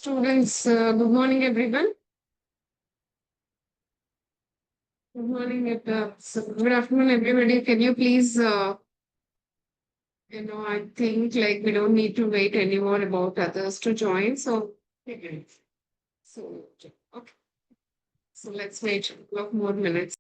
Students, good morning, everyone. Good morning, good afternoon, everybody. Can you please, I think like we don't need to wait anymore about others to join. Okay. so, okay. So let's wait a couple of more minutes.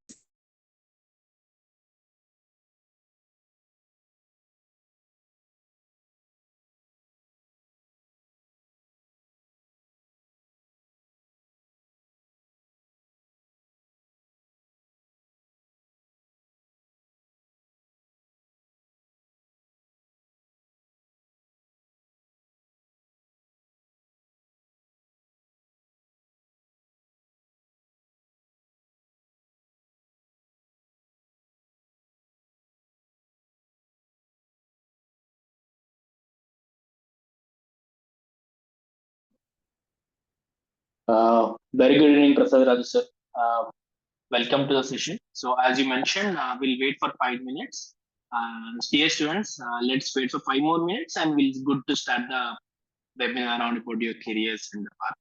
Very good evening, Prasad Raju sir. Uh, Welcome to the session. So, as you mentioned, we'll wait for 5 minutes. Dear students, let's wait for 5 more minutes, and we'll good to start the webinar on about your careers and the path.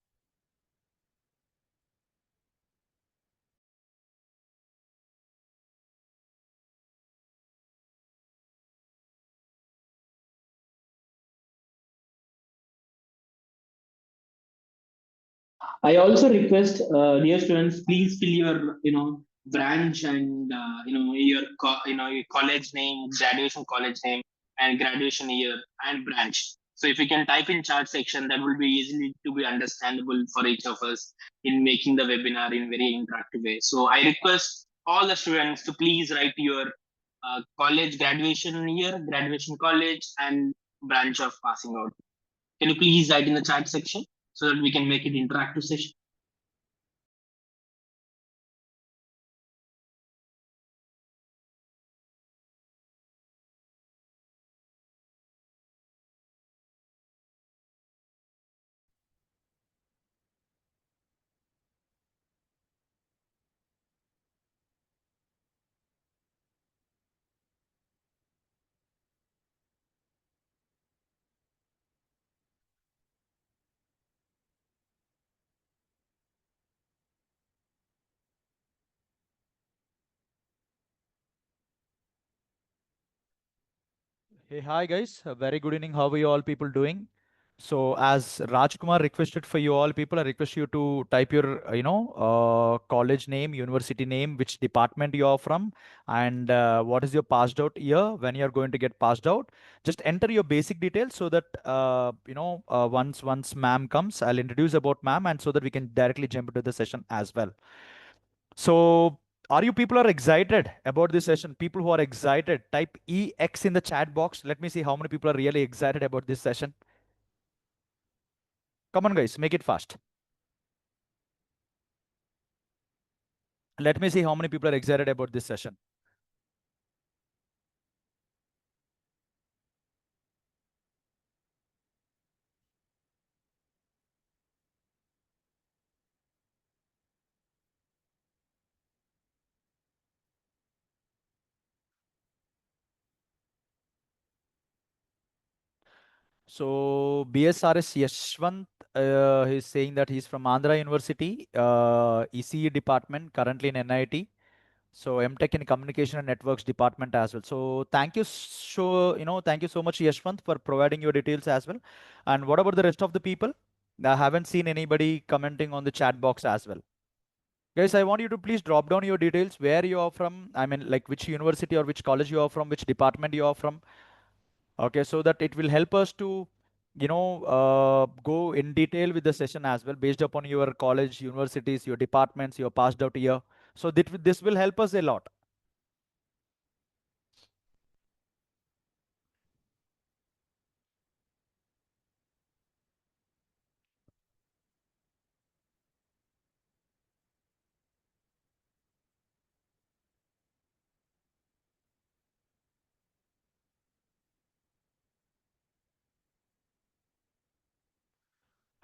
I also request, dear students, please fill your, branch and your college name, graduation college name, and graduation year and branch. So if you can type in chat section, that will be easily to be understandable for each of us in making the webinar in very interactive way. So I request all the students to please write your college graduation year, graduation college, and branch of passing out. Can you please write in the chat section so that we can make it interactive session? Hey, hi guys. A very good evening. How are you all people doing? So, as Rajkumar requested for you all people, I request you to type your, college name, university name, which department you are from, and what is your passed out year when you are going to get passed out. Just enter your basic details so that once ma'am comes, I'll introduce about ma'am, and so that we can directly jump into the session as well. So, are you people are excited about this session? People who are excited, type EX in the chat box. Let me see how many people are really excited about this session. Come on, guys, make it fast. Let me see how many people are excited about this session. So, BSRS Yashwant, he's saying that he's from Andhra University, ECE department, currently in NIT. So MTech in Communication and Networks department as well. So thank you so much, Yashwant, for providing your details as well. And what about the rest of the people? I haven't seen anybody commenting on the chat box as well. Guys, I want you to please drop down your details, where you are from. I mean, like which university or which college you are from, which department you are from. Okay, so that it will help us to, go in detail with the session as well, based upon your college, universities, your departments, your passed out year. So this will help us a lot.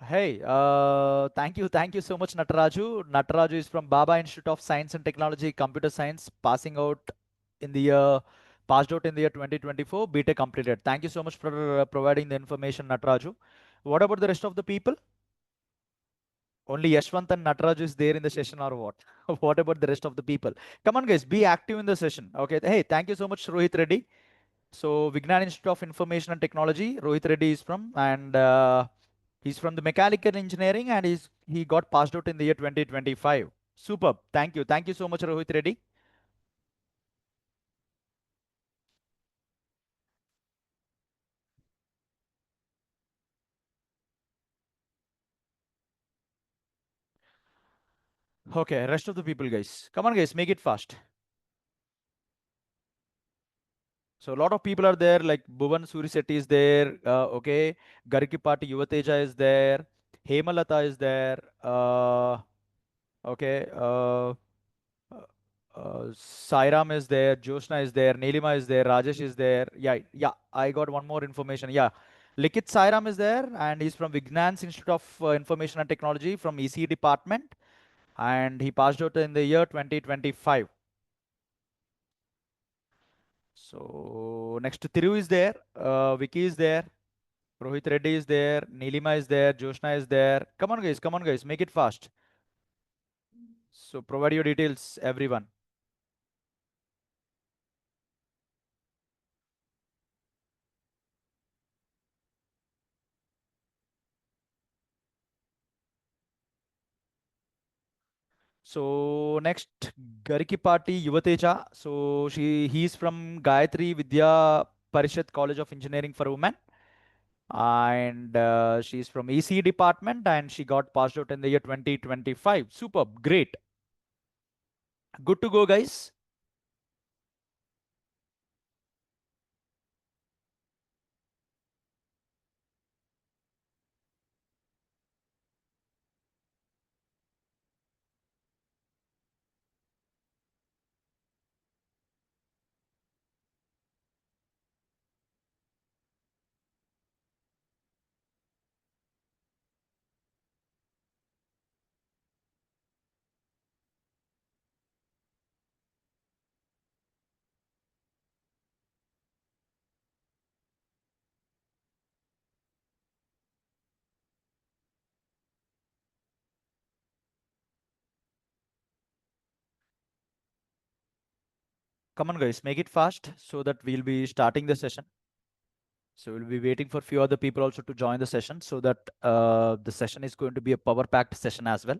Hey, thank you so much, Nataraju. Nataraju is from Baba Institute of Science and Technology, Computer Science, in the year, passed out in the year 2024, BTech completed. Thank you so much for providing the information, Nataraju. What about the rest of the people? Only Yashwant and Nataraj is there in the session or what? What about the rest of the people? Come on, guys, be active in the session. Okay. Hey, thank you so much, Rohit Reddy. So, Vignan Institute of Information and Technology, Rohit Reddy is from, and he's from the mechanical engineering, and he got passed out in the year 2025. Superb. Thank you. Thank you so much, Rohit Reddy. Okay, rest of the people, guys. Come on, guys, make it fast. So a lot of people are there, like Bhuvan Surisetti is there. Okay, Garikipati Yuvateja is there. Hemalata is there. Okay. Sairam is there. Jyoshna is there. Nilima is there. Rajesh is there. Yeah, yeah. I got one more information. Yeah, Likit Sairam is there, and he's from Vignan's Institute of Information and Technology from ECE department, and he passed out in the year 2025. So next to Thiru is there. Vicky is there. Rohit Reddy is there, Nilima is there, Jyoshna is there. Come on, guys, make it fast. So provide your details, everyone. So next, Garikipati Yuvateja. So he's from Gayatri Vidya Parishad College of Engineering for Women, and she's from ECE department, and she got passed out in the year 2025. Superb, great, good to go, guys. Come on, guys, make it fast so that we'll be starting the session. So we'll be waiting for a few other people also to join the session so that the session is going to be a power-packed session as well.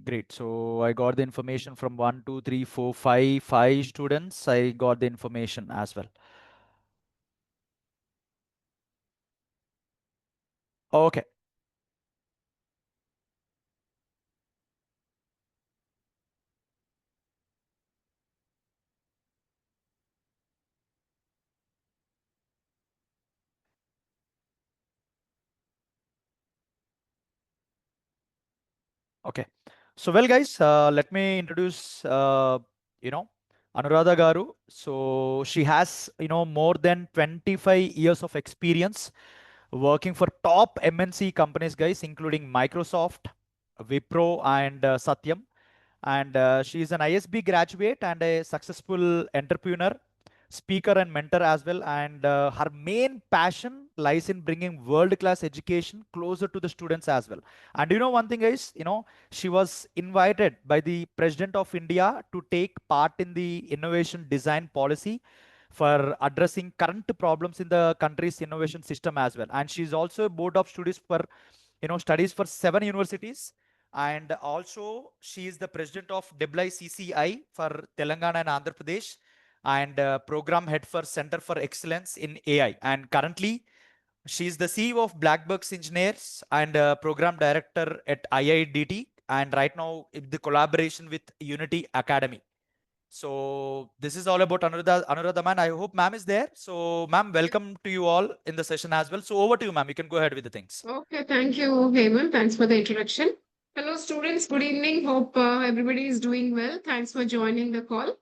Great. So I got the information from 1, 2, 3, 4, 5 students. I got the information as well. Okay. Okay. So, well, guys, let me introduce, Anuradha Garu. So she has, more than 25 years of experience working for top MNC companies, guys, including Microsoft, Wipro, and Satyam. And she is an ISB graduate and a successful entrepreneur, speaker, and mentor as well. And her main passion lies in bringing world-class education closer to the students as well. And you know one thing, guys, she was invited by the President of India to take part in the innovation design policy for addressing current problems in the country's innovation system as well. And she's also a board of studies for, studies for 7 universities, and also she is the president of DEBLI CCI for Telangana and Andhra Pradesh, and program head for Center for Excellence in AI. And currently, she is the CEO of Blackbucks Engineers and program director at IIDT. And right now, in the collaboration with Unity Academy. So this is all about Anuradha, ma'am. I hope ma'am is there. So ma'am, welcome to you all in the session as well. So over to you, ma'am. You can go ahead with the things. Okay, thank you, Heyman. Thanks for the introduction. Hello, students. Good evening. Hope everybody is doing well. Thanks for joining the call.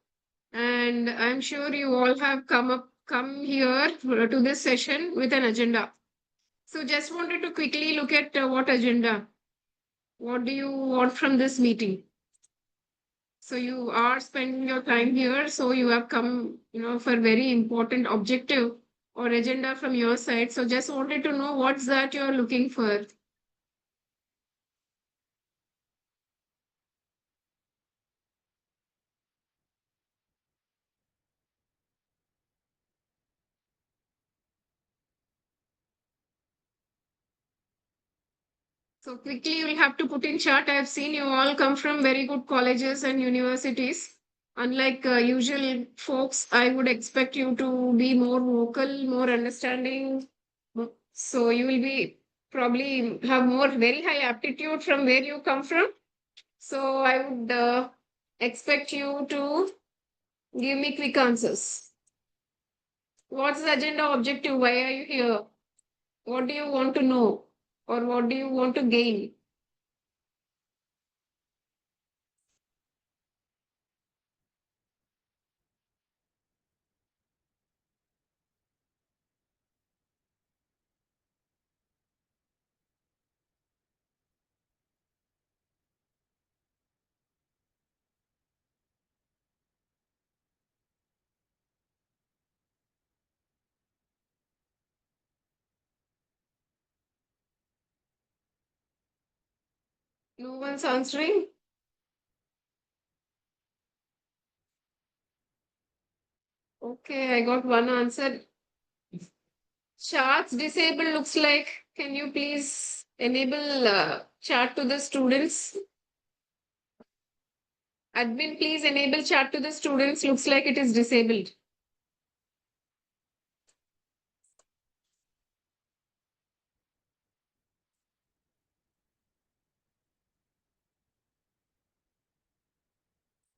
And I'm sure you all have come here to this session with an agenda. So just wanted to quickly look at what agenda. What do you want from this meeting? So you are spending your time here. So you have come, for very important objective or agenda from your side. So just wanted to know what's that you're looking for. So quickly you'll have to put in chat. I've seen you all come from very good colleges and universities. Unlike usual folks, I would expect you to be more vocal, more understanding. So you will be probably have more very high aptitude from where you come from. So I would expect you to give me quick answers. What's the agenda objective? Why are you here? What do you want to know? Or what do you want to gain? No one's answering. Okay, I got one answer. Charts disabled looks like. Can you please enable chat to the students? Admin, please enable chat to the students. Looks like it is disabled.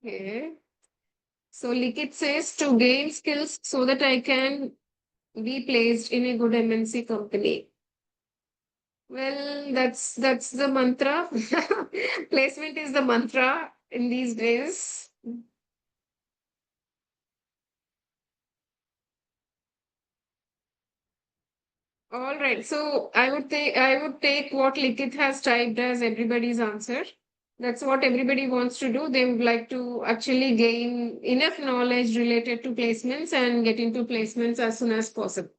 Okay. So Likit says to gain skills so that I can be placed in a good MNC company. Well, that's the mantra. Placement is the mantra in these days. All right. So I would take what Likit has typed as everybody's answer. That's what everybody wants to do. They would like to actually gain enough knowledge related to placements and get into placements as soon as possible.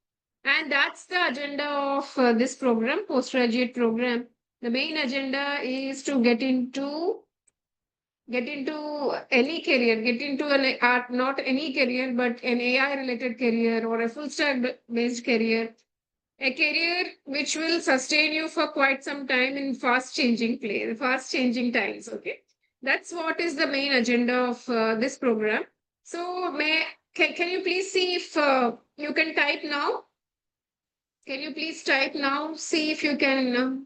And that's the agenda of this program, postgraduate program. The main agenda is to get into any career, get into an art, not any career, but an AI related career or a full stack based career, a career which will sustain you for quite some time in fast changing times. Okay, that's what is the main agenda of this program. So can you please see if you can type now? Can you please type now? See if you can.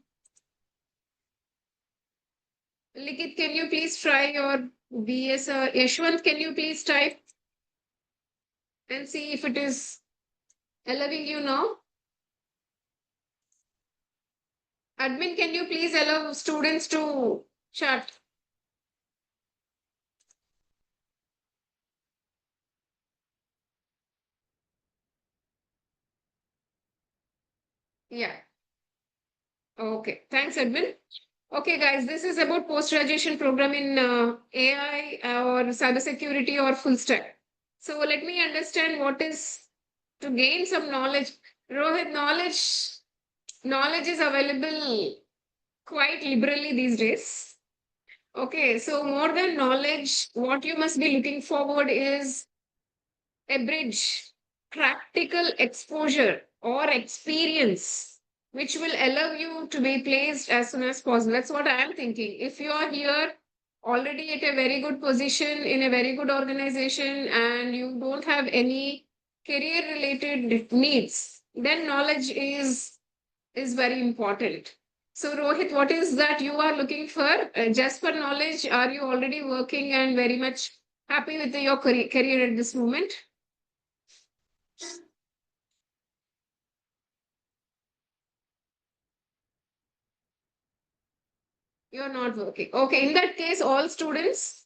Likit, can you please try your BS? Yashwant, can you please type and see if it is allowing you now? Admin, can you please allow students to chat? Yeah. Okay. Thanks, Admin. Okay, guys, this is about post-graduation program in AI or cybersecurity or full stack. So let me understand what is to gain some knowledge. Rohit, knowledge is available quite liberally these days. Okay, so more than knowledge, what you must be looking forward is a bridge, practical exposure or experience, which will allow you to be placed as soon as possible. That's what I am thinking. If you are here already at a very good position in a very good organization and you don't have any career related needs, then knowledge is very important. So, Rohit, what is that you are looking for? Just for knowledge, are you already working and very much happy with your career at this moment? You're not working. Okay, in that case, all students,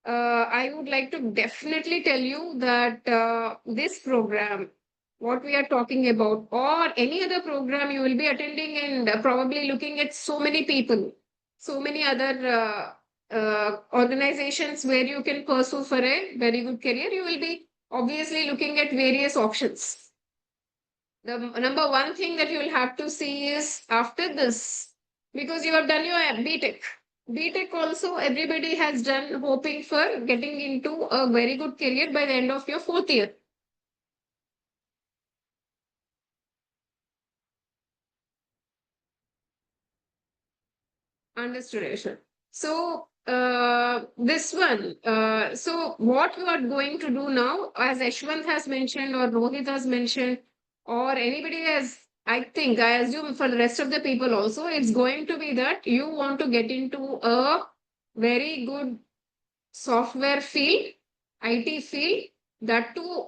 I would like to definitely tell you that this program, what we are talking about, or any other program you will be attending and probably looking at so many people, so many other organizations where you can pursue for a very good career, you will be obviously looking at various options. The number one thing that you will have to see is after this, because you have done your BTech. BTech also everybody has done, hoping for getting into a very good career by the end of your 4th year. Understood, Aisha. So this one, so what you are going to do now, as Ashwant has mentioned, or Rohit has mentioned, or anybody has, I think, I assume for the rest of the people also, it's going to be that you want to get into a very good software field, IT field, that too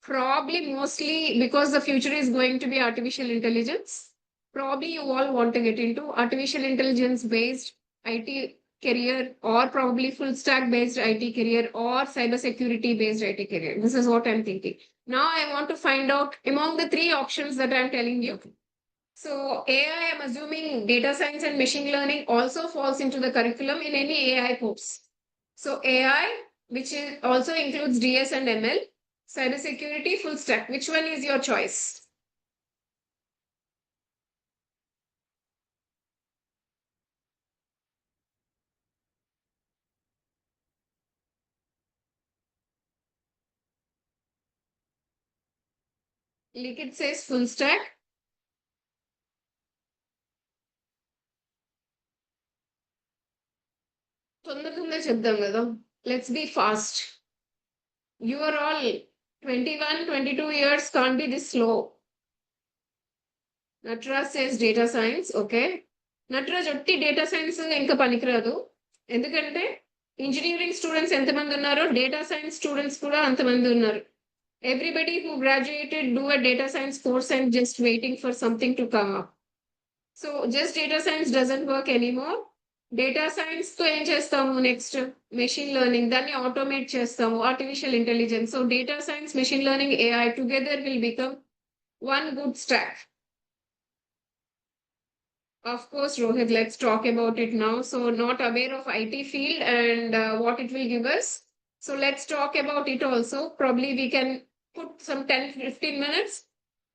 probably mostly because the future is going to be artificial intelligence. Probably you all want to get into artificial intelligence based IT career, or probably full stack based IT career, or cybersecurity based IT career. This is what I'm thinking. Now I want to find out among the 3 options that I'm telling you. So AI, I'm assuming data science and machine learning also falls into the curriculum in any AI course. So AI, which is also includes DS and ML, cybersecurity, full stack. Which one is your choice? Liquid says full stack. తొందరగా చెప్దాం కదా. Let's be fast. You are all 21, 22 years, can't be this slow. Natraj says data science. Okay. Nataraj ఒట్టి data science ఇంకా పనికిరాదు. ఎందుకంటే engineering students ఎంతమంది ఉన్నారో data science students కూడా అంతమంది ఉన్నారు. Everybody who graduated do a data science course and just waiting for something to come up. So just data science doesn't work anymore. Data science తో ఏం చేస్తాము నెక్స్ట్? మెషిన్ లెర్నింగ్, దాన్ని automate చేస్తాము, artificial intelligence. So data science, machine learning, AI together will become one good stack. Of course, Rohit, let's talk about it now. So not aware of IT field and what it will give us. So let's talk about it also. Probably we can put some 10-15 minutes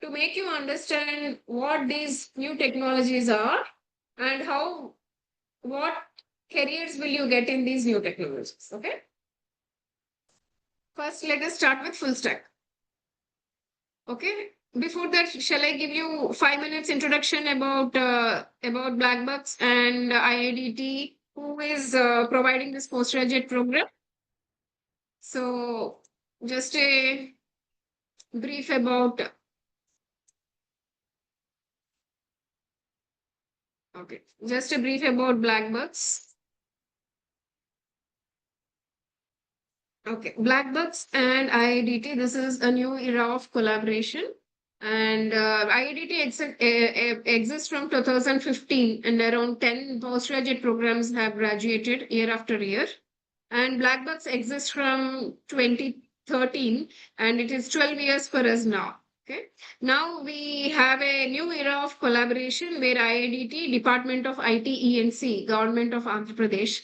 to make you understand what these new technologies are and what careers will you get in these new technologies. Okay. First, let us start with full stack. Okay. Before that, shall I give you 5 minutes introduction about BlackBucks and IIDT, who is providing this postgraduate program? So just a brief about. Okay, just a brief about BlackBucks. Okay, BlackBucks and IIDT, this is a new era of collaboration. And IIDT exists from 2015, and around 10 postgraduate programs have graduated year after year. And BlackBucks exists from 2013, and it is 12 years for us now. Okay. Now we have a new era of collaboration where IIDT, Department of IT ENC, Government of Andhra Pradesh,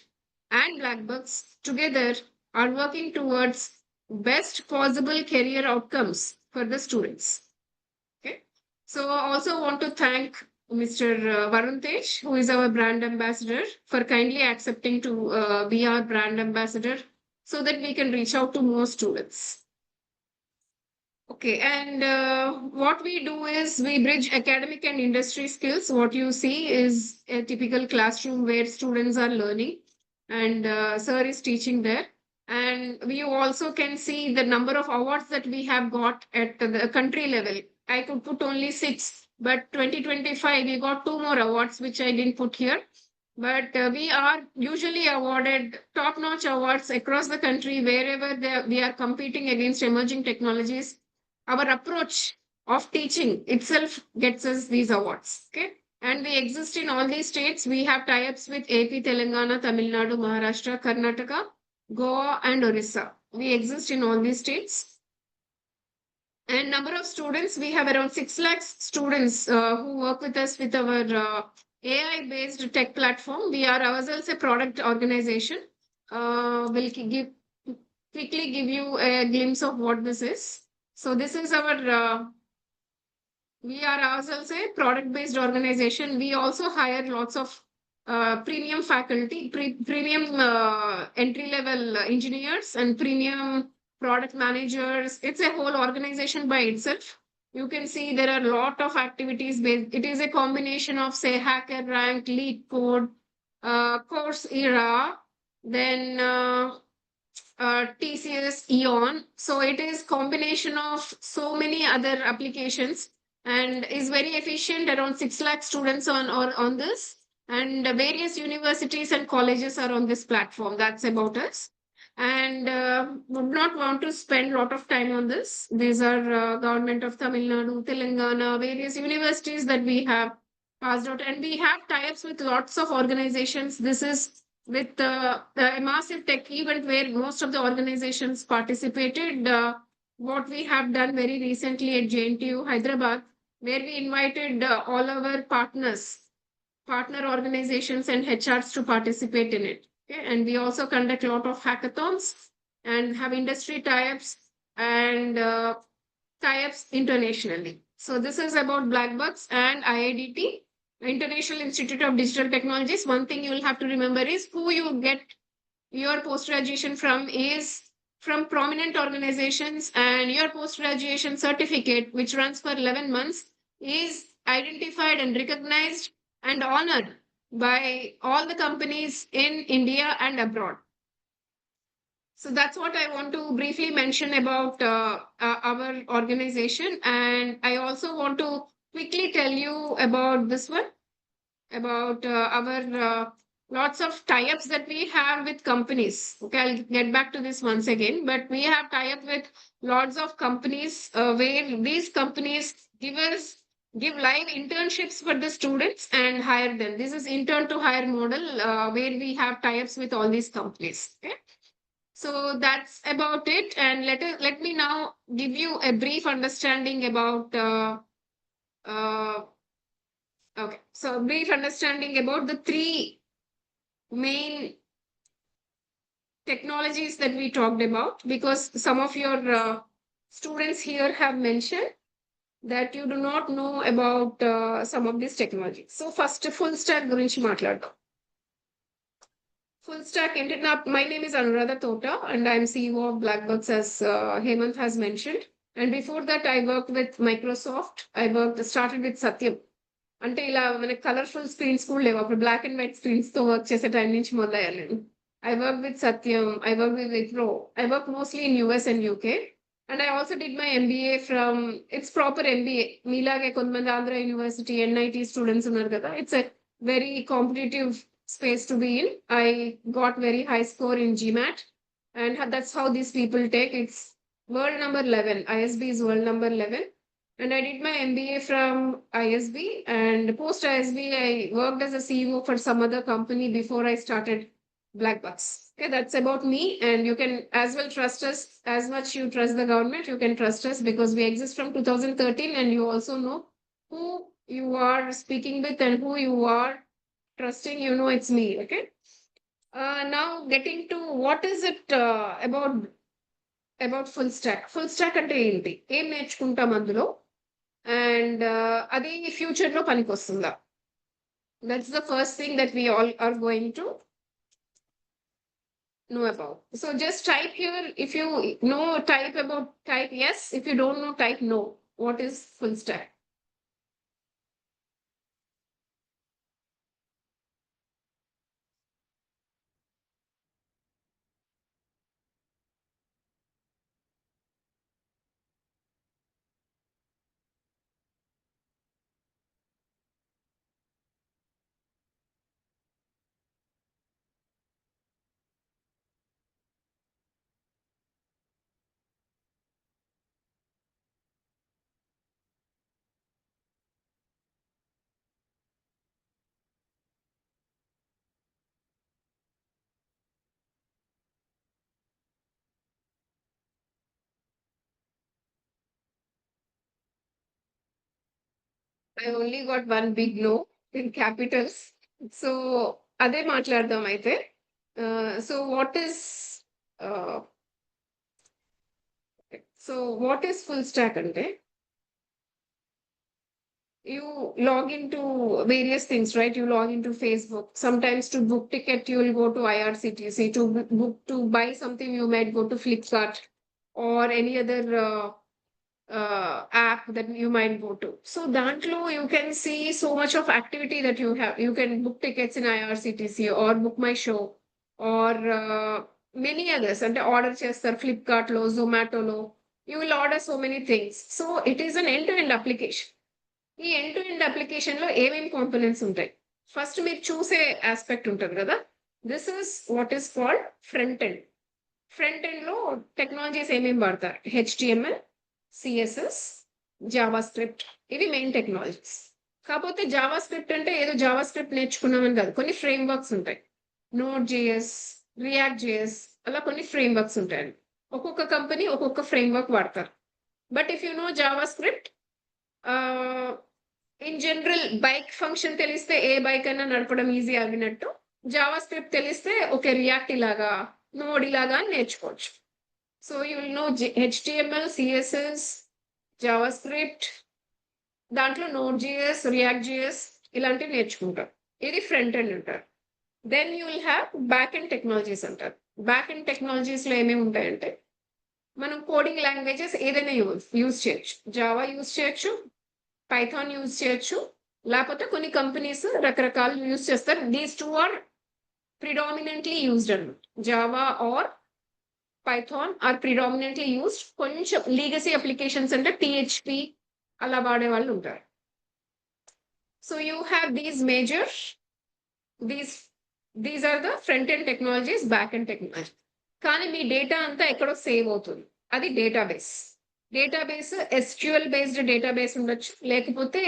and BlackBucks together are working towards best possible career outcomes for the students. Okay. So I also want to thank Mr. Varun Tej, who is our brand ambassador, for kindly accepting to be our brand ambassador so that we can reach out to more students. Okay, and what we do is we bridge academic and industry skills. What you see is a typical classroom where students are learning and sir is teaching there. And we also can see the number of awards that we have got at the country level. I could put only 6, but 2025 we got 2 more awards, which I didn't put here. But we are usually awarded top-notch awards across the country wherever we are competing against emerging technologies. Our approach of teaching itself gets us these awards. Okay. And we exist in all these states. We have tie-ups with AP, Telangana, Tamil Nadu, Maharashtra, Karnataka, Goa, and Orissa. We exist in all these states. And number of students, we have around 6 lakhs students who work with us with our AI-based tech platform. We are ourselves a product organization. We'll quickly give you a glimpse of what this is. So this is we are ourselves a product-based organization. We also hire lots of premium faculty, premium entry-level engineers and premium product managers. It's a whole organization by itself. You can see there are a lot of activities based. It is a combination of, say, Hacker Rank, Lead Code, Course Era, then TCS, Eon. So it is combination of so many other applications and is very efficient. Around 6 lakh students on this, and various universities and colleges are on this platform. That's about us. And would not want to spend a lot of time on this. These are government of Tamil Nadu, Telangana, various universities that we have passed out, and we have tie-ups with lots of organizations. This is with a massive tech event where most of the organizations participated. What we have done very recently at JNTU Hyderabad, where we invited all our partner organizations and HRs to participate in it. Okay? And we also conduct a lot of hackathons and have industry tie-ups and tie-ups internationally. So this is about Blackbucks and IIDT, International Institute of Digital Technologies. One thing you will have to remember is who you get your post-graduation from is from prominent organizations, and your post-graduation certificate, which runs for 11 months, is identified and recognized and honored by all the companies in India and abroad. So that's what I want to briefly mention about our organization. And I also want to quickly tell you about this one, about our lots of tie-ups that we have with companies. Okay, I'll get back to this once again, but we have tie-up with lots of companies where these companies give live internships for the students and hire them. This is intern to hire model where we have tie-ups with all these companies. Okay. So that's about it. And let me now give you a brief understanding about okay. So brief understanding about the three main technologies that we talked about, because some of your students here have mentioned that you do not know about some of these technologies. So first, full stack గురించి మాట్లాడదాం. Full stack internet. My name is Anuradha Tota, and I'm CEO of Blackbucks, as Hemant has mentioned. And before that, I worked with Microsoft. Started with Satyam. అంటే ఇలా మనకి colourful screens కూడా లేవు అప్పుడు, black and white screens తో work చేసే time నుంచి మొదలయ్యాను నేను. I work with Satyam, I work with Wipro, I work mostly in US and UK. And I also did my MBA from, it's proper MBA. మీలాగే కొంతమంది Andhra university, NIT students ఉన్నారు కదా, it's a very competitive space to be in. I got very high score in GMAT, and that's how these people take. It's world number 11. ISB is world number 11. And I did my MBA from ISB, and post ISB, I worked as a CEO for some other company before I started Blackbucks. Okay, that's about me. And you can as well trust us as much you trust the government. You can trust us because we exist from 2013, and you also know who you are speaking with and who you are trusting. You know it's me. Okay. Now getting to what is it about full stack. Full stack అంటే ఏంటి, ఏం నేర్చుకుంటాం అందులో, and అది future లో పనికి వస్తుందా? That's the first thing that we all are going to know about. So just type here, if you know, type yes. If you don't know, type no. What is full stack? I only got one big no. in capitals. So అదే మాట్లాడదాం అయితే. So what is full stack అంటే, you log into various things, right? You log into Facebook. Sometimes to book ticket, you will go to IRCTC. To buy something, you might go to Flipkart or any other app that you might go to. So dantlo you can see so much of activity that you have. You can book tickets in IRCTC or book my show or many others. And order chester Flipkart lo, Zomato lo. You will order so many things. So it is an end-to-end application. ఈ end to end application లో ఏమేమి components ఉంటాయి? First మీరు చూసే aspect ఉంటుంది కదా, this is what is called front end. Front end లో technologies ఏమేమి వాడతారు? HTML, CSS, జావా స్క్రిప్ట్, ఇవి మెయిన్ టెక్నాలజీస్. కాకపోతే జావా స్క్రిప్ట్ అంటే ఏదో జావా స్క్రిప్ట్ నేర్చుకున్నామని కాదు, కొన్ని ఫ్రేమ్ వర్క్స్ ఉంటాయి. Node.js, React.js, అలా కొన్ని ఫ్రేమ్ వర్క్స్ ఉంటాయి. ఒక్కొక్క కంపెనీ ఒక్కొక్క ఫ్రేమ్ వర్క్ వాడతారు. But if you know JavaScript, in general bike function తెలిస్తే ఏ బైక్ అయినా నడపడం ఈజీ అవినట్టు, జావా స్క్రిప్ట్ తెలిస్తే ఓకే రియాక్ట్ ఇలాగా, నోడ్ ఇలాగా అని నేర్చుకోవచ్చు. So you will know HTML, CSS, JavaScript, దాంట్లో Node.js, React.js ఇలాంటివి నేర్చుకుంటారు. ఇది ఫ్రంట్ ఎండ్ అంటారు. Then you will have back end technologies అంటారు. బ్యాక్ ఎండ్ టెక్నాలజీస్ లో ఏమేమి ఉంటాయంటే, మనం కోడింగ్ లాంగ్వేజెస్ ఏదైనా యూజ్ చేయొచ్చు. జావా యూజ్ చేయొచ్చు, పైథాన్ యూజ్ చేయొచ్చు, లేకపోతే కొన్ని కంపెనీస్ రకరకాలు యూజ్ చేస్తారు. These two are predominantly used అన్నమాట. Java or Python are predominantly used. కొంచెం లీగసీ అప్లికేషన్స్ అంటే PHP అలా వాడే వాళ్ళు ఉంటారు. So you have these are the front end technologies, back end technology. కానీ మీ డేటా అంతా ఎక్కడో సేవ్ అవుతుంది, అది database. Database SQL based database ఉండొచ్చు, లేకపోతే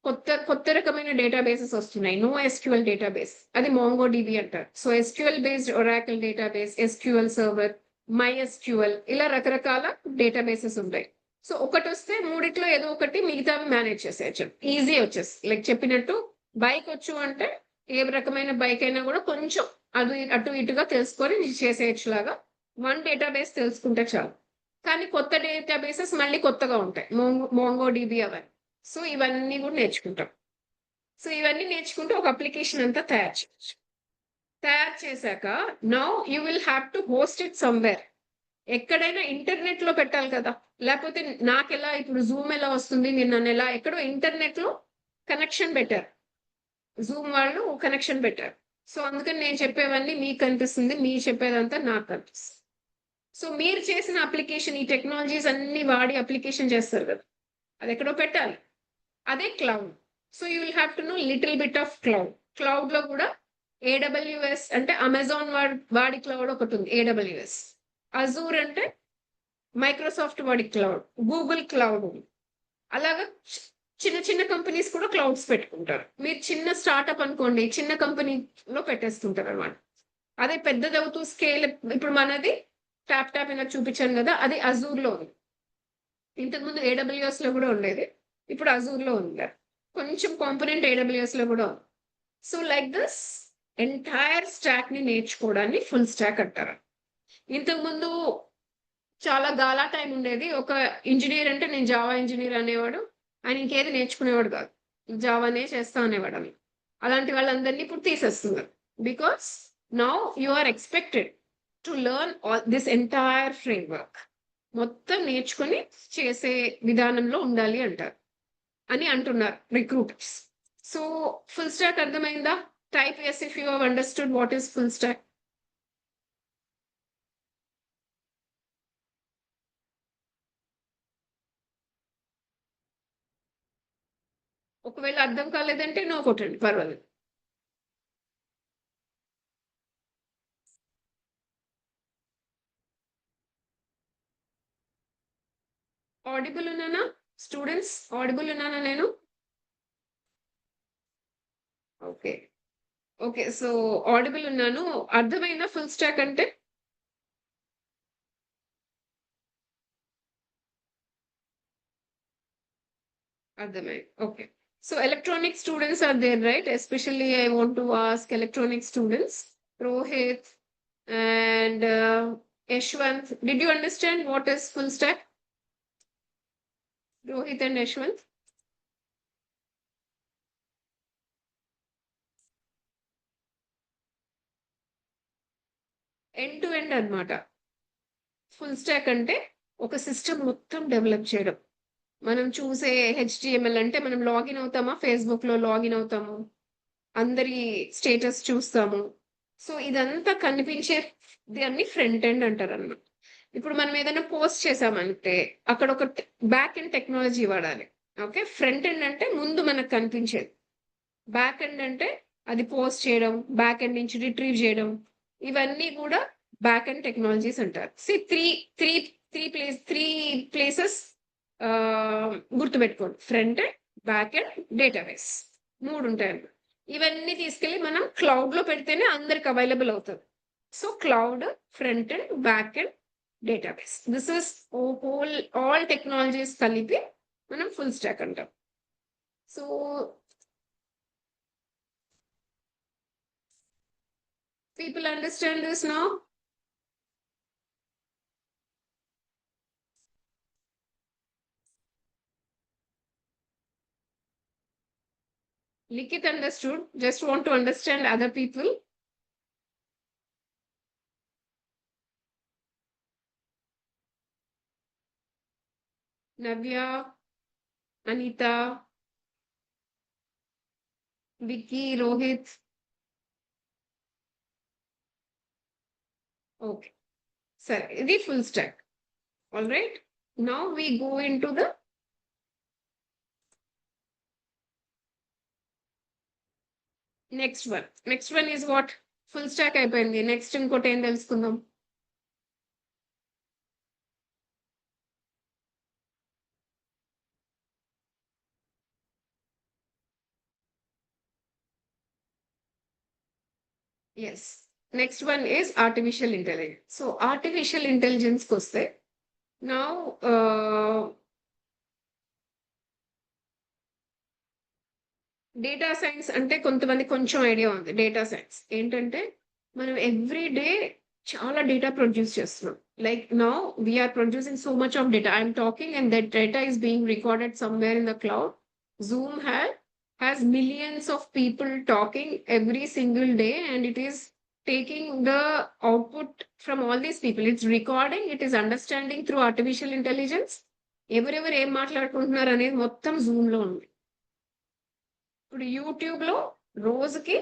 కొత్త రకమైన డేటాబేసెస్ వస్తున్నాయి, NoSQL డేటాబేస్, అది MongoDB అంటారు. So SQL based Oracle database, SQL server, MySQL, ఇలా రకరకాల డేటాబేసెస్ ఉంటాయి. సో ఒకటి వస్తే మూడిట్లో ఏదో ఒకటి మిగతావి మేనేజ్ చేసేయచ్చు, ఈజీ వచ్చేసి. లైక్ చెప్పినట్టు బైక్ వచ్చు అంటే ఏ రకమైన బైక్ అయినా కూడా కొంచెం అది అటు ఇటుగా తెలుసుకొని చేసేయచ్చు లాగా, వన్ డేటాబేస్ తెలుసుకుంటే చాలు. కానీ కొత్త డేటాబేసెస్ మళ్ళీ కొత్తగా ఉంటాయి, MongoDB అవన్నీ. సో ఇవన్నీ కూడా నేర్చుకుంటాం. సో ఇవన్నీ నేర్చుకుంటే ఒక అప్లికేషన్ అంతా తయారు చేయొచ్చు. తయారు చేశాక now you will have to host it somewhere. ఎక్కడైనా ఇంటర్నెట్ లో పెట్టాలి కదా, లేకపోతే నాకెలా ఇప్పుడు జూమ్ ఎలా వస్తుంది, మీరు నన్ను ఎలా, ఎక్కడో ఇంటర్నెట్ లో కనెక్షన్ పెట్టారు, జూమ్ వాళ్ళు కనెక్షన్ పెట్టారు. సో అందుకని నేను చెప్పేవన్నీ మీకు కనిపిస్తుంది, మీరు చెప్పేదంతా నాకు కనిపిస్తుంది. సో మీరు చేసిన అప్లికేషన్, ఈ టెక్నాలజీస్ అన్ని వాడి అప్లికేషన్ చేస్తారు కదా, అది ఎక్కడో పెట్టాలి, అదే cloud. So you will have to know little bit of cloud. Cloud లో కూడా AWS అంటే అమెజాన్ వాడి క్లౌడ్ ఒకటి ఉంది, AWS. అజూర్ అంటే మైక్రోసాఫ్ట్ వాడి క్లౌడ్, గూగుల్ క్లౌడ్ ఉంది. అలాగా చిన్న చిన్న కంపెనీస్ కూడా క్లౌడ్స్ పెట్టుకుంటారు. మీరు చిన్న స్టార్ట్అప్ అనుకోండి, చిన్న కంపెనీలో పెట్టేస్తుంటారు అనమాట. అదే పెద్దది అవుతూ స్కేల్, ఇప్పుడు మనది ట్యాప్ ఇలా చూపించాను కదా, అది అజూర్ లో ఉంది. ఇంతకుముందు AWS లో కూడా ఉండేది, ఇప్పుడు అజూర్ లో ఉంది. కొంచెం కాంపోనెంట్ AWS లో కూడా ఉంది. So like this entire stock ని నేర్చుకోవడాన్ని ఫుల్ స్టాక్ అంటారు. ఇంతకుముందు చాలా గాలా టైం ఉండేది. ఒక ఇంజనీర్ అంటే నేను జావా ఇంజనీర్ అనేవాడు, ఆయన ఇంకేది నేర్చుకునేవాడు కాదు, జావానే చేస్తా అనేవాడు. అని అలాంటి వాళ్ళందరినీ ఇప్పుడు తీసేస్తున్నారు. Because now you are expected to learn this entire framework. మొత్తం నేర్చుకుని చేసే విధానంలో ఉండాలి అంటారు అని అంటున్నారు రిక్రూటర్స్. సో ఫుల్ స్టాక్ అర్థమైందా? Type yes if you have understood what is full stack. ఒకవేళ అర్థం కాలేదంటే నో కొట్టండి, పర్వాలేదు. ఆడిబుల్ ఉన్నానా స్టూడెంట్స్? ఆడిబుల్ ఉన్నానా నేను? ఓకే ఓకే, సో ఆడిబుల్ ఉన్నాను. అర్థమైందా ఫుల్ స్టాక్ అంటే? అర్థమైంది. Okay, So electronic students are there, right? Especially I want to ask electronic students, Rohit and Yashwant. Did you understand what is full stack? Rohit and Yashwant? End to end అన్నమాట. Full stock అంటే ఒక system మొత్తం develop చేయడం. మనం చూసే HTML అంటే మనం login అవుతామా, Facebook లో లాగిన్ అవుతాము, అందరి స్టేటస్ చూస్తాము. సో ఇదంతా కనిపించే దాన్ని ఫ్రంట్ ఎండ్ అంటారు అన్నమాట. ఇప్పుడు మనం ఏదైనా పోస్ట్ చేసామంటే అక్కడ ఒక బ్యాక్ ఎండ్ టెక్నాలజీ వాడాలి. ఓకే, ఫ్రంట్ ఎండ్ అంటే ముందు మనకు కనిపించేది, బ్యాక్ ఎండ్ అంటే అది పోస్ట్ చేయడం, బ్యాక్ ఎండ్ నుంచి రిట్రీవ్ చేయడం, ఇవన్నీ కూడా బ్యాక్ ఎండ్ టెక్నాలజీస్ అంటారు. త్రీ ప్లేసెస్ గుర్తుపెట్టుకోండి, front end, back end, database, 3 ఉంటాయి. ఇవన్నీ తీసుకెళ్ళి మనం క్లౌడ్ లో పెడితేనే అందరికి అవైలబుల్ అవుతుంది. So cloud, front end, back end, database, this is all technologies కలిపి మనం ఫుల్ స్టాక్ అంటాం. So people understand this now? Likit understood. Just want to understand other people. Navya, Anita, Vicky, Rohit. Okay. So, the full stack. All right. Now we go into the next one. Next one is what? Full stack అయిపోయింది. Next ఇంకోటి ఏం తెలుసుకుందాం? Yes. Next one is artificial intelligence. So artificial intelligence koste now data science అంటే కొంతమంది కొంచెం idea ఉంది. Data science ఏంటంటే మనం ఎవ్రీ డే చాలా డేటా ప్రొడ్యూస్ చేస్తున్నాం. Like now we're producing so much of data. I'm talking and that data is being recorded somewhere in the cloud. Zoom has millions of people talking every single day, and it is taking the output from all these people. It's recording, it is understanding through artificial intelligence. ఎవరెవరు ఏం మాట్లాడుకుంటున్నారు అనేది మొత్తం Zoom లో ఉంది. ఇప్పుడు YouTube లో రోజుకి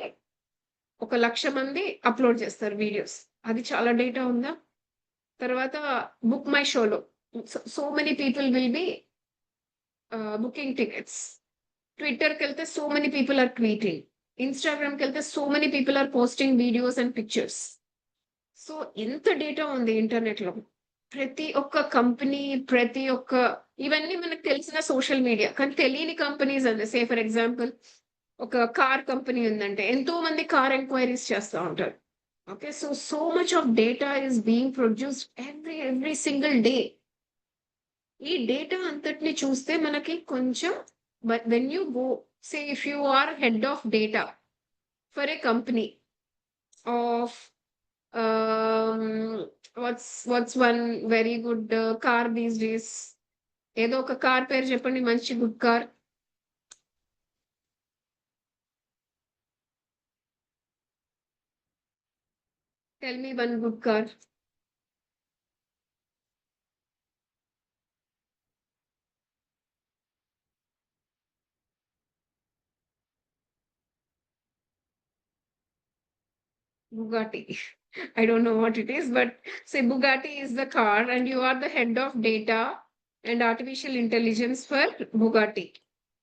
1,00,000 మంది అప్లోడ్ చేస్తారు వీడియోస్. అది చాలా డేటా ఉందా? తర్వాత బుక్ మై షోలో so many people will be booking tickets. ట్విట్టర్కి వెళ్తే so many people are tweeting. ఇన్స్టాగ్రామ్కి వెళ్తే so many people are posting videos and pictures. So ఎంత డేటా ఉంది ఇంటర్నెట్ లో. ప్రతి ఒక్క కంపెనీ, ప్రతి ఒక్క ఇవన్నీ మనకు తెలిసిన సోషల్ మీడియా, కానీ తెలియని కంపెనీస్ అండి. సే ఫర్ ఎగ్జాంపుల్ ఒక కార్ కంపెనీ ఉందంటే ఎంతో మంది కార్ ఎంక్వైరీస్ చేస్తూ ఉంటారు. Okay, so much of data is being produced every single day. ఈ డేటా అంతటిని చూస్తే మనకి కొంచెం, but when you go say if you are head of data for a company of what's one very good car these days? ఏదో ఒక car పేరు చెప్పండి, మంచి good car. Tell me one good car. Bugatti. I don't know what it is, but say Bugatti is the car and you are the head of data and artificial intelligence for Bugatti.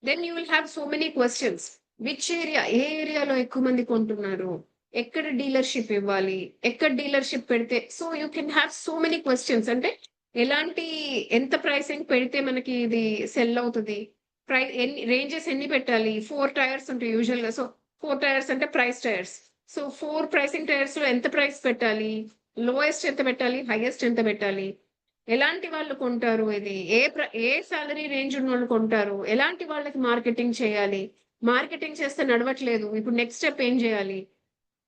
Then you will have so many questions. Which area, ఏ ఏరియాలో ఎక్కువ మంది కొంటున్నారు, ఎక్కడ dealership ఇవ్వాలి, ఎక్కడ dealership పెడితే, so you can have so many questions. అంటే ఎలాంటి ఎంత ప్రైసింగ్ పెడితే మనకి ఇది సెల్ అవుతుంది, రేంజెస్ ఎన్ని పెట్టాలి. 4 టైర్స్ ఉంటాయి యూజువల్ గా. సో 4 టైర్స్ అంటే price tyres. So 4 pricing tyres లో ఎంత ప్రైస్ పెట్టాలి, లోయెస్ట్ ఎంత పెట్టాలి, హైయెస్ట్ ఎంత పెట్టాలి, ఎలాంటి వాళ్ళు కొంటారు ఇది, ఏ సాలరీ రేంజ్ ఉన్న వాళ్ళు కొంటారు, ఎలాంటి వాళ్ళకి మార్కెటింగ్ చేయాలి, మార్కెటింగ్ చేస్తే నడవట్లేదు, ఇప్పుడు నెక్స్ట్ స్టెప్ ఏం చేయాలి,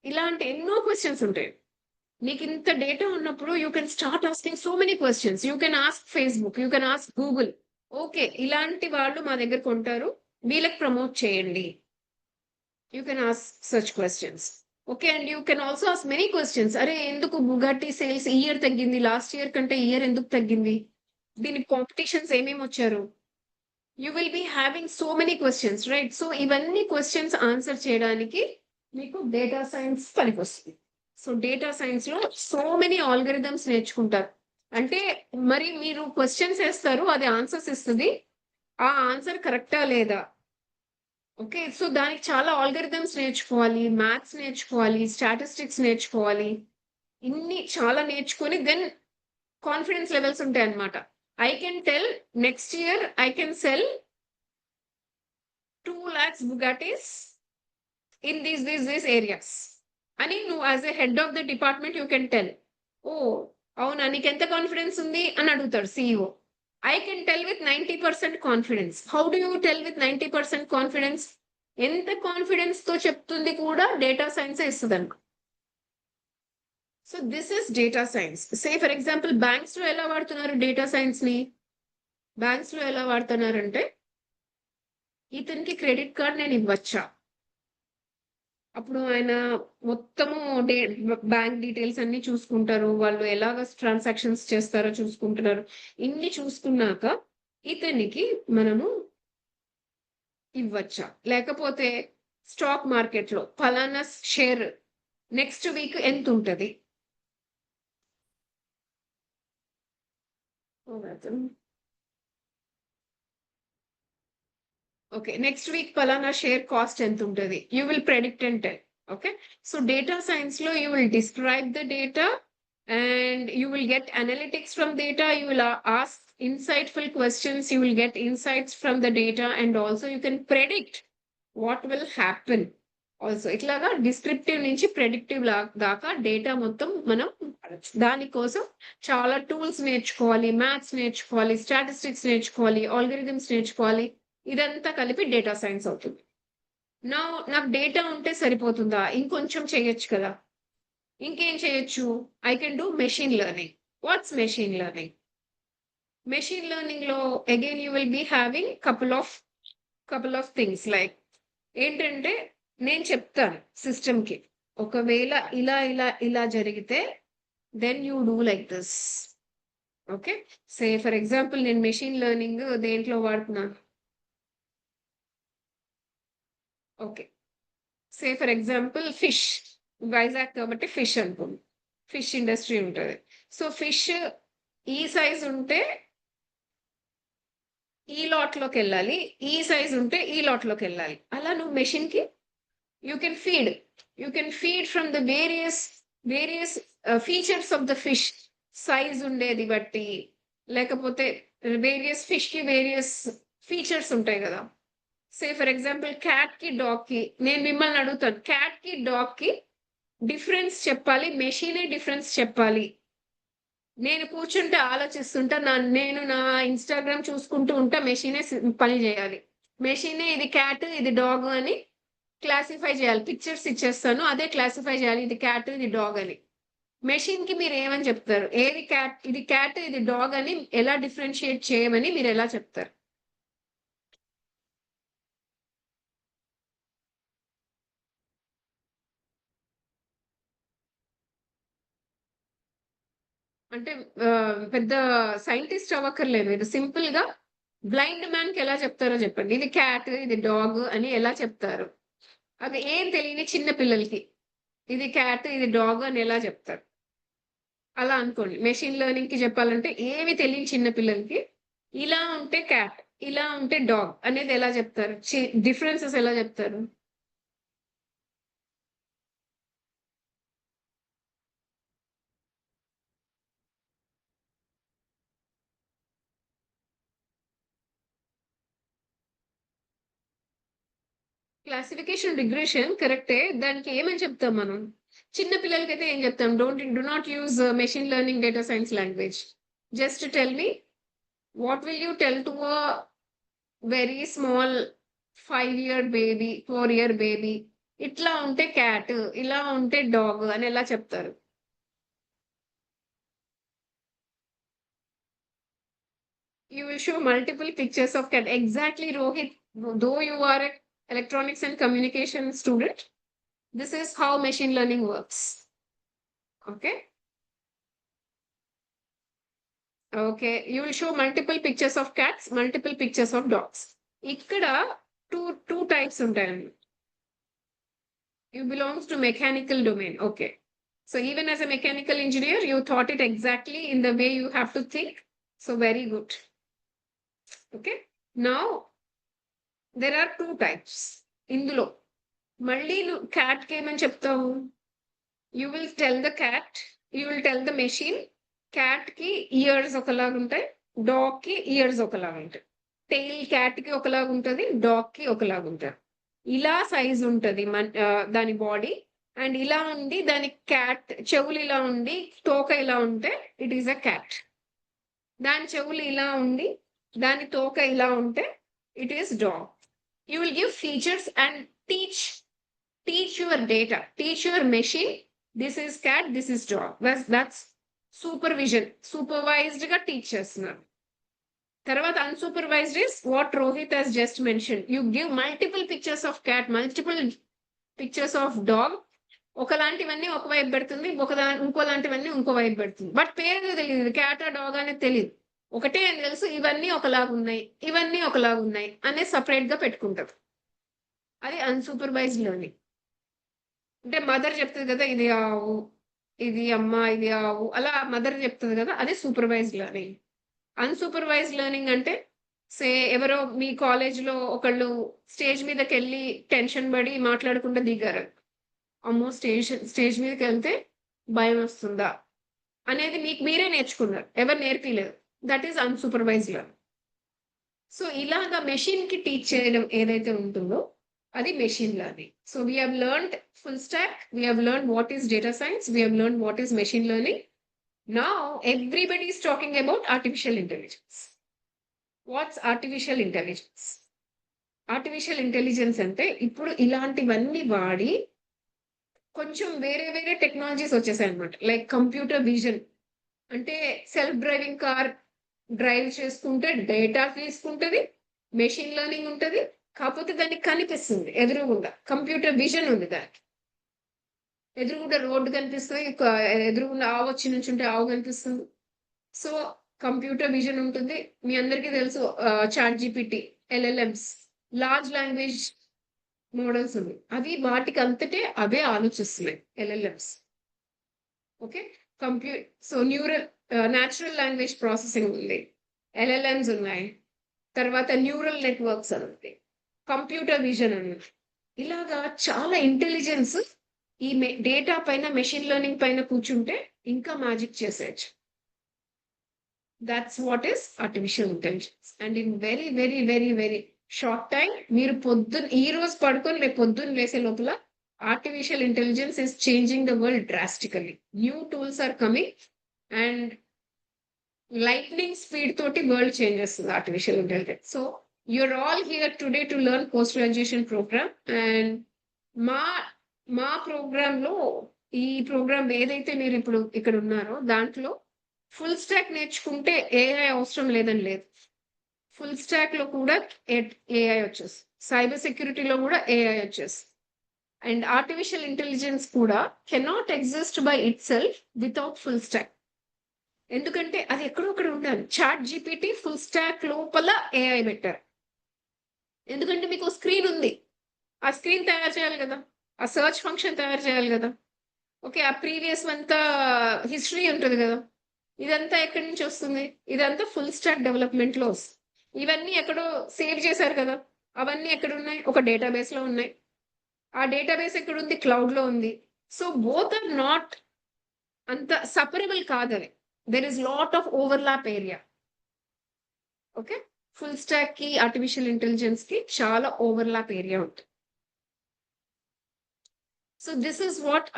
ఇలాంటి ఎన్నో క్వశ్చన్స్ ఉంటాయి. నీకు ఇంత డేటా ఉన్నప్పుడు you can start asking so many questions. You can ask Facebook, you can ask Google. Okay, ఇలాంటి వాళ్ళు మా దగ్గర కొంటారు, వీళ్ళకి ప్రమోట్ చేయండి. You can ask such questions. Okay, and you can also ask many questions. అరే ఎందుకు బుగాటి సేల్స్ ఈ ఇయర్ తగ్గింది, లాస్ట్ ఇయర్ కంటే ఈ ఇయర్ ఎందుకు తగ్గింది, దీనికి కాంపిటీషన్స్ ఏమేమి వచ్చారు. You will be having so many questions, right? So ఇవన్నీ క్వశ్చన్స్ ఆన్సర్ చేయడానికి మీకు డేటా సైన్స్ పనికొస్తుంది. సో డేటా సైన్స్ లో సో మెనీ ఆల్గరిథమ్స్ నేర్చుకుంటారు. అంటే మరి మీరు క్వశ్చన్స్ వేస్తారు, అది ఆన్సర్స్ ఇస్తుంది, ఆ ఆన్సర్ కరెక్టా లేదా. ఓకే, సో దానికి చాలా ఆల్గరిథమ్స్ నేర్చుకోవాలి, మ్యాథ్స్ నేర్చుకోవాలి, స్టాటిస్టిక్స్ నేర్చుకోవాలి, ఇన్ని చాలా నేర్చుకొని దెన్ కాన్ఫిడెన్స్ లెవెల్స్ ఉంటాయి అన్నమాట. I can tell next year I can sell 2 lakhs Bugattis in these areas అని నువ్వు as a head of the department you can tell. ఓ అవునా, నీకు ఎంత కాన్ఫిడెన్స్ ఉంది అని అడుగుతాడు CEO. I can tell with 90% confidence. How do you tell with 90% confidence? ఎంత కాన్ఫిడెన్స్ తో చెప్తుంది కూడా డేటా సైన్స్ ఇస్తుంది అనుకో. So this is data science. Say for example banks లో ఎలా వాడుతున్నారు డేటా సైన్స్ ని? బ్యాంక్స్ లో ఎలా వాడుతున్నారంటే, ఇతనికి క్రెడిట్ కార్డ్ నేను ఇవ్వచ్చా, అప్పుడు ఆయన మొత్తము బ్యాంక్ డీటెయిల్స్ అన్ని చూసుకుంటారు, వాళ్ళు ఎలాగ ట్రాన్సాక్షన్స్ చేస్తారో చూసుకుంటున్నారు. ఇన్ని చూసుకున్నాక ఇతనికి మనము ఇవ్వచ్చా, లేకపోతే స్టాక్ మార్కెట్ లో ఫలానా షేర్ నెక్స్ట్ వీక్ ఎంత ఉంటది, ఓకే నెక్స్ట్ వీక్ ఫలానా షేర్ కాస్ట్ ఎంత ఉంటుంది, you will predict and tell. Okay, so data science లో you will describe the data and you will get analytics from data, you will ask insightful questions, you will get insights from the data, and also you can predict what will happen. Also ఇట్లాగా descriptive నుంచి predictive దాకా data మొత్తం మనం దానికోసం చాలా tools నేర్చుకోవాలి, maths నేర్చుకోవాలి, statistics నేర్చుకోవాలి, ఆల్గరిథమ్స్ నేర్చుకోవాలి. ఇదంతా కలిపి డేటా సైన్స్ అవుతుంది. నాకు డేటా ఉంటే సరిపోతుందా, ఇంకొంచెం చేయొచ్చు కదా. ఇంకేం చేయొచ్చు? I can do machine learning. What's machine learning? Machine learning లో again you will be having couple of things like ఏంటంటే, నేను చెప్తాను సిస్టమ్ కి, ఒకవేళ ఇలా ఇలా ఇలా జరిగితే then you do like this. Okay, say for example నేను మెషిన్ లెర్నింగ్ దేంట్లో వాడుతున్నాను, okay say for example fish, Vizag కాబట్టి ఫిష్ అనుకోండి, ఫిష్ ఇండస్ట్రీ ఉంటుంది. సో ఫిష్ ఈ సైజ్ ఉంటే ఈ లాట్ లోకి వెళ్ళాలి, ఈ సైజ్ ఉంటే ఈ లాట్ లోకి వెళ్ళాలి. అలా నువ్వు మెషిన్ కి you can feed from the various features of the fish, size ఉండేది బట్టి, లేకపోతే వేరియస్ ఫిష్ కి వేరియస్ ఫీచర్స్ ఉంటాయి కదా. సే ఫర్ ఎగ్జాంపుల్ క్యాట్ కి డాగ్ కి, నేను మిమ్మల్ని అడుగుతాను, క్యాట్ కి డాగ్ కి డిఫరెన్స్ చెప్పాలి, మెషినే డిఫరెన్స్ చెప్పాలి. నేను కూర్చుంటే ఆలోచిస్తుంటా, నేను నా ఇన్స్టాగ్రామ్ చూసుకుంటూ ఉంటా, మెషినే పని చేయాలి. మెషినే ఇది క్యాట్ ఇది డాగ్ అని క్లాసిఫై చేయాలి, పిక్చర్స్ ఇచ్చేస్తాను, అదే క్లాసిఫై చేయాలి, ఇది క్యాట్ ఇది డాగ్ అని. మెషిన్ కి మీరు ఏమని చెప్తారు? ఏది క్యాట్ ఇది క్యాట్ ఇది డాగ్ అని ఎలా డిఫరెన్షియేట్ చేయమని మీరు ఎలా చెప్తారు? అంటే పెద్ద సైంటిస్ట్ అవ్వక్కర్లేదు, మీరు సింపుల్ గా బ్లైండ్ మ్యాన్ కి ఎలా చెప్తారో చెప్పండి. ఇది క్యాట్ ఇది డాగ్ అని ఎలా చెప్తారు? అది ఏం తెలియని చిన్న పిల్లలకి ఇది క్యాట్ ఇది డాగ్ అని ఎలా చెప్తారు? అలా అనుకోండి. మెషిన్ లెర్నింగ్ కి చెప్పాలంటే ఏమి తెలియని చిన్న పిల్లలకి ఇలా ఉంటే క్యాట్ ఇలా ఉంటే డాగ్ అనేది ఎలా చెప్తారు, డిఫరెన్సెస్ ఎలా చెప్తారు? క్లాసిఫికేషన్ రిగ్రెషన్ కరెక్టే, దానికి ఏమని చెప్తాం మనం? చిన్న పిల్లలకైతే ఏం చెప్తాం? Do not use machine learning data science language. Just tell me, what will you tell to a very small 5-year baby, 4-year baby? ఇట్లా ఉంటే క్యాట్, ఇలా ఉంటే డాగ్ అని ఎలా చెప్తారు? You will show multiple pictures of cat. Exactly, Rohit. Though you are an electronics and communication student, this is how machine learning works. Okay. Okay. You will show multiple pictures of cats, multiple pictures of dogs. ఇక్కడ two types ఉంటాయండి. You belongs to mechanical domain. Okay. So even as a mechanical engineer, you thought it exactly in the way you have to think. So very good. Okay. Now there are two types. ఇందులో మళ్ళీ నువ్వు cat కి ఏమని చెప్తావు? You will tell the cat, you will tell the machine, cat కి years ఒకలాగా ఉంటాయి, dog కి ఇయర్స్ ఒకలాగా ఉంటాయి. టెయిల్ క్యాట్ కి ఒకలాగా ఉంటుంది, డాగ్ కి ఒకలాగా ఉంటుంది. ఇలా సైజ్ ఉంటుంది దాని బాడీ, అండ్ ఇలా ఉండి దాని క్యాట్ చెవులు ఇలా ఉండి తోక ఇలా ఉంటే ఇట్ ఈస్ అ క్యాట్. దాని చెవులు ఇలా ఉండి దాని తోక ఇలా ఉంటే it is dog. You will give features and teach your data, teach your machine, this is cat, this is dog. That's supervision. Supervised ga teach chestunaru. Tarvata unsupervised is what Rohit has just mentioned. You give multiple pictures of cat, multiple pictures of dog. ఒకలాంటివన్నీ ఒక వైపు పెడుతుంది, ఇంకోలాంటివన్నీ ఇంకో వైపు పెడుతుంది. But పేరు తెలియదు, cat dog అనేది తెలియదు. ఒకటే అని తెలుసు, ఇవన్నీ ఒకలాగా ఉన్నాయి, ఇవన్నీ ఒకలాగా ఉన్నాయి అనే సపరేట్ గా పెట్టుకుంటారు. అది అన్సూపర్వైజ్డ్ లెర్నింగ్. అంటే మదర్ చెప్తుంది కదా ఇది ఆవు, ఇది అమ్మ, ఇది ఆవు, అలా మదర్ చెప్తుంది కదా, అది సూపర్వైజ్డ్ లెర్నింగ్. అన్సూపర్వైజ్డ్ లెర్నింగ్ అంటే ఎవరో మీ కాలేజ్లో ఒకళ్ళు స్టేజ్ మీదకి వెళ్ళి టెన్షన్ పడి మాట్లాడకుండా దిగారు. అమ్మో స్టేజ్ మీదకి వెళ్తే భయం వస్తుందా అనేది మీకు మీరే నేర్చుకున్నారు, ఎవరు నేర్పిలేదు. That is unsupervised learning. So ఇలాగా మెషిన్ కి టీచ్ చేయడం ఏదైతే ఉంటుందో అది machine learning. So we have learned full stack, we have learned what is data science, we have learned what is machine learning. Now everybody is talking about artificial intelligence. What's artificial intelligence? Artificial intelligence అంటే ఇప్పుడు ఇలాంటివన్నీ వాడి కొంచెం వేరే వేరే technologies వచ్చేసాయి అనమాట. Like computer vision, అంటే సెల్ఫ్ డ్రైవింగ్ కార్ డ్రైవ్ చేసుకుంటే డేటా తీసుకుంటుంది, మెషిన్ లెర్నింగ్ ఉంటుంది, కాకపోతే దానికి కనిపిస్తుంది ఎదురుగుండా, కంప్యూటర్ విజన్ ఉంది దానికి. ఎదురుగుండా రోడ్డు కనిపిస్తుంది, ఎదురుగుండా ఆవు వచ్చి నుంచి ఉంటే ఆవు కనిపిస్తుంది. సో కంప్యూటర్ విజన్ ఉంటుంది. మీ అందరికీ తెలుసు chat GPT, LLMs, large language models ఉంది. అవి వాటికి అంతటే అవే ఆలోచిస్తున్నాయి LLMs. Okay. So natural language processing ఉంది, LLMs ఉన్నాయి, తర్వాత న్యూరల్ నెట్వర్క్స్ అని ఉంది, కంప్యూటర్ విజన్ అని. ఇలాగా చాలా ఇంటెలిజెన్స్ ఈ డేటా పైన, మెషిన్ లెర్నింగ్ పైన కూర్చుంటే ఇంకా మ్యాజిక్ చేసేయచ్చు. That's what is artificial intelligence. And in very very very very short time, మీరు ఈ రోజు పడుకొని రేపు పొద్దున్న లేసే లోపల artificial intelligence is changing the world drastically. New tools are coming and lightning speed toti world changes with artificial intelligence. So you're all here today to learn post-graduation program, and మా program లో ఈ program ఏదైతే మీరు ఇప్పుడు ఇక్కడ ఉన్నారో దాంట్లో full stock నేర్చుకుంటే AI అవసరం లేదని లేదు. ఫుల్ స్టాక్ లో కూడా AI వచ్చేసి, సైబర్ సెక్యూరిటీలో కూడా AI వచ్చేసి, అండ్ ఆర్టిఫిషియల్ ఇంటెలిజెన్స్ కూడా cannot exist by it self without full stock. ఎందుకంటే అది ఎక్కడొక్కడ ఉండాలి. చాట్ జీపీటీ ఫుల్ స్టాక్ లోపల AI పెట్టారు. ఎందుకంటే మీకు స్క్రీన్ ఉంది, ఆ స్క్రీన్ తయారు చేయాలి కదా, ఆ సర్చ్ ఫంక్షన్ తయారు చేయాలి కదా. ఓకే, ఆ ప్రీవియస్ అంతా హిస్టరీ ఉంటుంది కదా, ఇదంతా ఎక్కడి నుంచి వస్తుంది? ఇదంతా ఫుల్ స్టాక్ డెవలప్మెంట్ లో వస్తుంది. ఇవన్నీ ఎక్కడో సేవ్ చేశారు కదా, అవన్నీ ఎక్కడ ఉన్నాయి? ఒక డేటాబేస్ లో ఉన్నాయి. ఆ డేటాబేస్ ఎక్కడ ఉంది? క్లౌడ్ లో ఉంది. సో బోత్ ఆర్ నాట్ అంత సపరబుల్ కాదు. అది there is lot of overlap area. Okay, full stock కి ఆర్టిఫిషియల్ ఇంటెలిజెన్స్ కి చాలా ఓవర్లాప్ ఏరియా ఉంటుంది. So this is what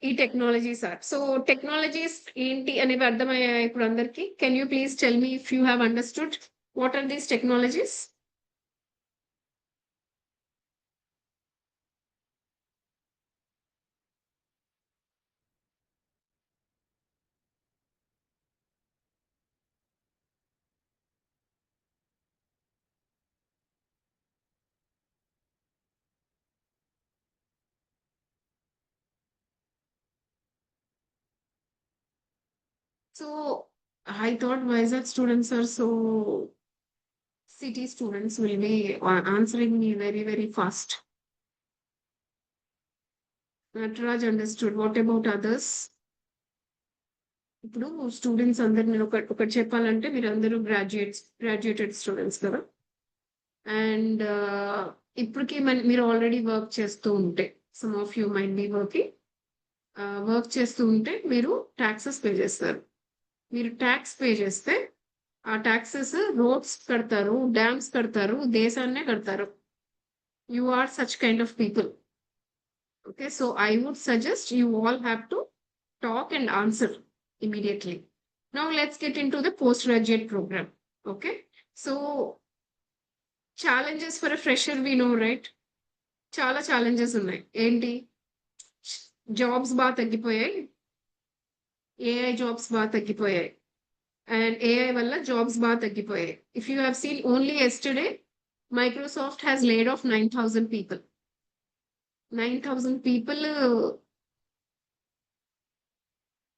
e-technologies are. So technologies ఏంటి అనేవి అర్థమయ్యాయి ఇప్పుడు అందరికి. Can you please tell me if you have understood what are these technologies? So I thought Vizag students are so city students will be answering me very, very fast. Nataraj understood. What about others? ఇప్పుడు students అందరు నేను ఒకటి చెప్పాలంటే మీరు అందరూ graduated students కదా. And ఇప్పటికి మీరు ఆల్రెడీ వర్క్ చేస్తూ ఉంటే, some of you might be work చేస్తూ ఉంటే మీరు ట్యాక్సెస్ పే చేస్తారు. మీరు ట్యాక్స్ పే చేస్తే ఆ ట్యాక్సెస్ రోడ్స్ కడతారు, డ్యామ్స్ కడతారు, దేశాన్నే కడతారు. You are such kind of people. Okay, so I would suggest you all have to talk and answer immediately. Now let's get into the postgraduate program. Okay, so challenges for a fresher we know, right? చాలా challenges ఉన్నాయి. ఏంటి? Jobs బాగా తగ్గిపోయాయి, AI jobs బాగా తగ్గిపోయాయి, and AI వల్ల jobs బాగా తగ్గిపోయాయి. If you have seen only yesterday Microsoft has laid of 9,000 people. 9,000 people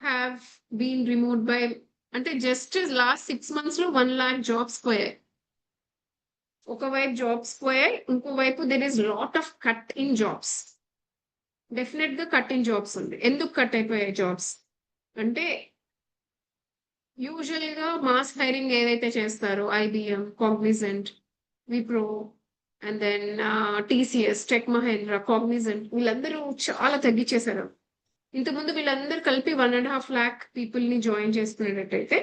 have been removed by, అంటే జస్ట్ లాస్ట్ 6 months లో 1 lakh జాబ్స్ పోయాయి. ఒకవైపు జాబ్స్ పోయాయి, ఇంకోవైపు there is lot of cut in jobs. Definite గా cut in jobs ఉంది. ఎందుకు cut అయిపోయాయి జాబ్స్ అంటే, యూజువల్ గా మాస్ హైరింగ్ ఏదైతే చేస్తారో IBM, Cognizant, Wipro and then TCS, tech Mahindra, Cognizant వీళ్ళందరూ చాలా తగ్గించేశారు. ఇంతకుముందు వీళ్ళందరూ కలిపి 1.5 lakh పీపుల్ ని జాయిన్ చేసుకునేటట్టయితే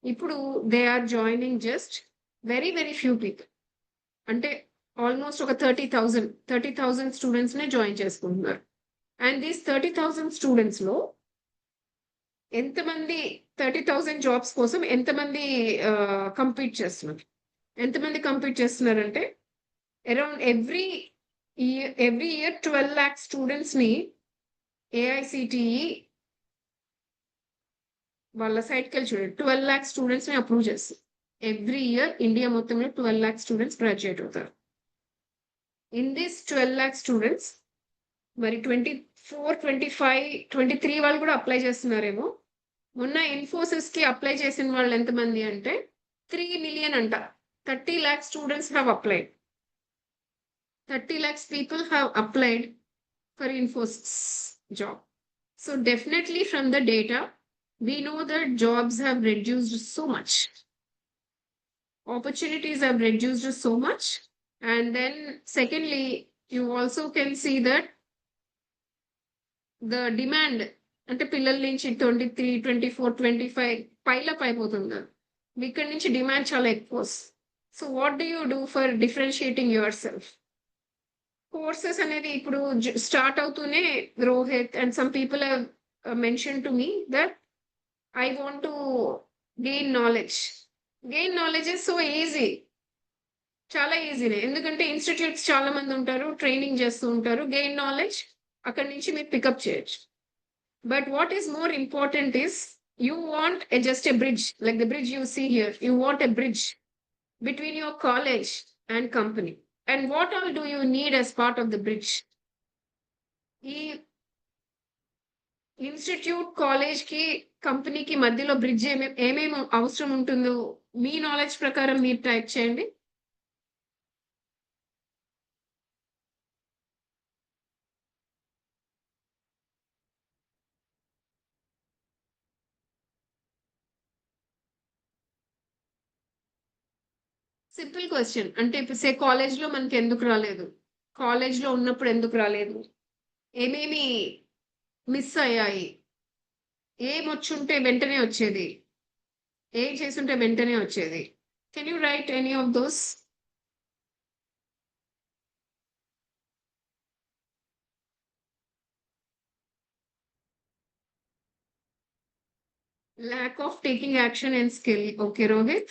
ఇప్పుడు they are joining just very very few people. అంటే ఆల్మోస్ట్ ఒక 30,000 స్టూడెంట్స్ నే జాయిన్ చేసుకుంటున్నారు. అండ్ దీస్ 30,000 స్టూడెంట్స్ లో ఎంతమంది 30,000 జాబ్స్ కోసం ఎంతమంది కంపీట్ చేస్తున్నారు? ఎంతమంది కంపీట్ చేస్తున్నారంటే around every year 12 lakh students ని ఏఐసిటిఈ వాళ్ళ సైట్కి వెళ్ళి చూడండి, 12 lakh స్టూడెంట్స్ ని అప్రూవ్ చేస్తారు. ఎవ్రీ ఇయర్ ఇండియా మొత్తంలో 12 lakh స్టూడెంట్స్ గ్రాడ్యుయేట్ అవుతారు. ఇన్ దిస్ 12 lakh స్టూడెంట్స్ మరి 24, 25, 23 వాళ్ళు కూడా అప్లై చేస్తున్నారేమో. మొన్న ఇన్ఫోసిస్ కి అప్లై చేసిన వాళ్ళు ఎంతమంది అంటే 3 million అంట. 30 lakh students have applied. 30 lakhs people have applied for Infosys job. So definitely from the data, we know that jobs have reduced so much. Opportunities have reduced so much. And then secondly, you also can see that the demand అంటే పిల్లల నుంచి 23, 24, 25 pile up అయిపోతుంది. ఇక్కడ నుంచి demand చాలా ఎక్కువ. So what do you do for differentiating your self? Courses అనేవి ఇప్పుడు స్టార్ట్ అవుతూనే Rohit and some people have mention to me that I want to gain knowledge. Gain knowledge is so easy, చాలా ఈజీనే. ఎందుకంటే ఇన్స్టిట్యూట్స్ చాలా మంది ఉంటారు, ట్రైనింగ్ చేస్తూ ఉంటారు. గెయిన్ నాలెడ్జ్ అక్కడి నుంచి మీరు పికప్ చేయొచ్చు. But what is more important is you want just a bridge, like the bridge you see here. You want a bridge between your college and company. And what all do you need as part of the bridge? ఈ institute, college కి, కంపెనీకి మధ్యలో bridge ఏమేమి అవసరం ఉంటుందో మీ knowledge ప్రకారం మీరు type చేయండి. Simple question. అంటే ఇప్పుడు సే కాలేజ్ లో మనకి ఎందుకు రాలేదు, కాలేజ్ లో ఉన్నప్పుడు ఎందుకు రాలేదు, ఏమేమి మిస్ అయ్యాయి, ఏం వచ్చుంటే వెంటనే వచ్చేది, ఏం చేసుంటే వెంటనే వచ్చేది. Can you right any of those? Lack of taking action and skill. Okay, Rohit.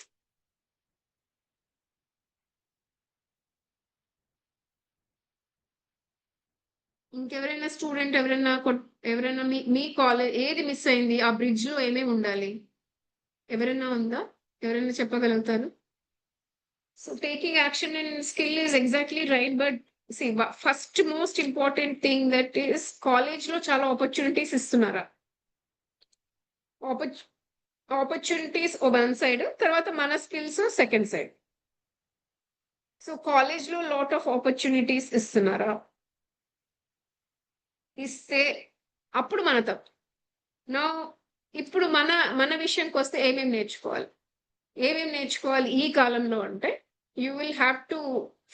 ఇంకెవరైనా స్టూడెంట్ ఎవరైనా మీ కాలేజ్ ఏది మిస్ అయింది? ఆ బ్రిడ్జ్ లో ఏమేమి ఉండాలి? ఎవరైనా ఉందా? ఎవరైనా చెప్పగలుగుతారు? So taking action and skill is exactly right. But see first most important thing that is college లో చాలా ఆపర్చునిటీస్ ఇస్తున్నారా? ఆపర్చునిటీస్ వన్ సైడ్, తర్వాత మన skills second side. So college లో లాట్ ఆఫ్ ఆపర్చునిటీస్ ఇస్తున్నారా? ఇస్తే అప్పుడు మన తప్పు. నా ఇప్పుడు మన విషయానికి వస్తే ఏమేమి నేర్చుకోవాలి ఈ కాలంలో అంటే, you will have to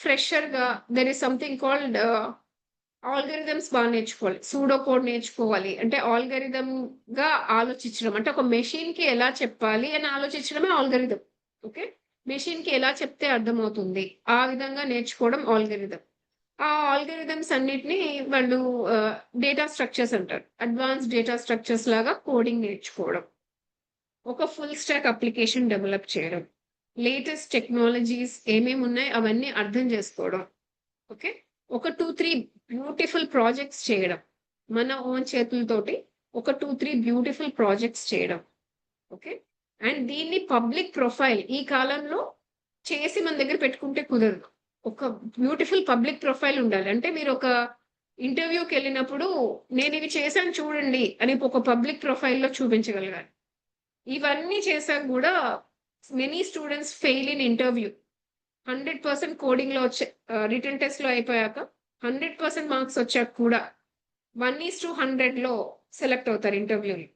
fresher గా there is something called algorithms బాగా నేర్చుకోవాలి. సూడో కోడ్ నేర్చుకోవాలి. అంటే ఆల్గరిథం గా ఆలోచించడం, అంటే ఒక మెషిన్ కి ఎలా చెప్పాలి అని ఆలోచించడమే ఆల్గరిథం. ఓకే, మెషిన్ కి ఎలా చెప్తే అర్థమవుతుంది ఆ విధంగా నేర్చుకోవడం ఆల్గరిథం. ఆ ఆల్గరిథమ్స్ అన్నిటిని వాళ్ళు డేటా స్ట్రక్చర్స్ అంటారు. అడ్వాన్స్ డేటా స్ట్రక్చర్స్ లాగా కోడింగ్ నేర్చుకోవడం, ఒక ఫుల్ స్టాక్ అప్లికేషన్ డెవలప్ చేయడం, లేటెస్ట్ టెక్నాలజీస్ ఏమేమి ఉన్నాయి అవన్నీ అర్థం చేసుకోవడం. ఓకే, ఒక 2-3 బ్యూటిఫుల్ ప్రాజెక్ట్స్ చేయడం, మన ఓన్ చేతులతోటి ఒక 2-3 బ్యూటిఫుల్ ప్రాజెక్ట్స్ చేయడం. ఓకే, అండ్ దీన్ని పబ్లిక్ ప్రొఫైల్ ఈ కాలంలో చేసి మన దగ్గర పెట్టుకుంటే కుదరదు. ఒక బ్యూటిఫుల్ పబ్లిక్ ప్రొఫైల్ ఉండాలి. అంటే మీరు ఒక ఇంటర్వ్యూకి వెళ్ళినప్పుడు నేను ఇవి చేశాను చూడండి అని ఒక పబ్లిక్ ప్రొఫైల్లో చూపించగలగాలి. ఇవన్నీ చేశాక కూడా many students fail in interview. 100% coding లో వచ్చే రిటర్న్ టెస్ట్ లో అయిపోయాక 100% మార్క్స్ వచ్చాక కూడా 1:100 లో సెలెక్ట్ అవుతారు ఇంటర్వ్యూలో.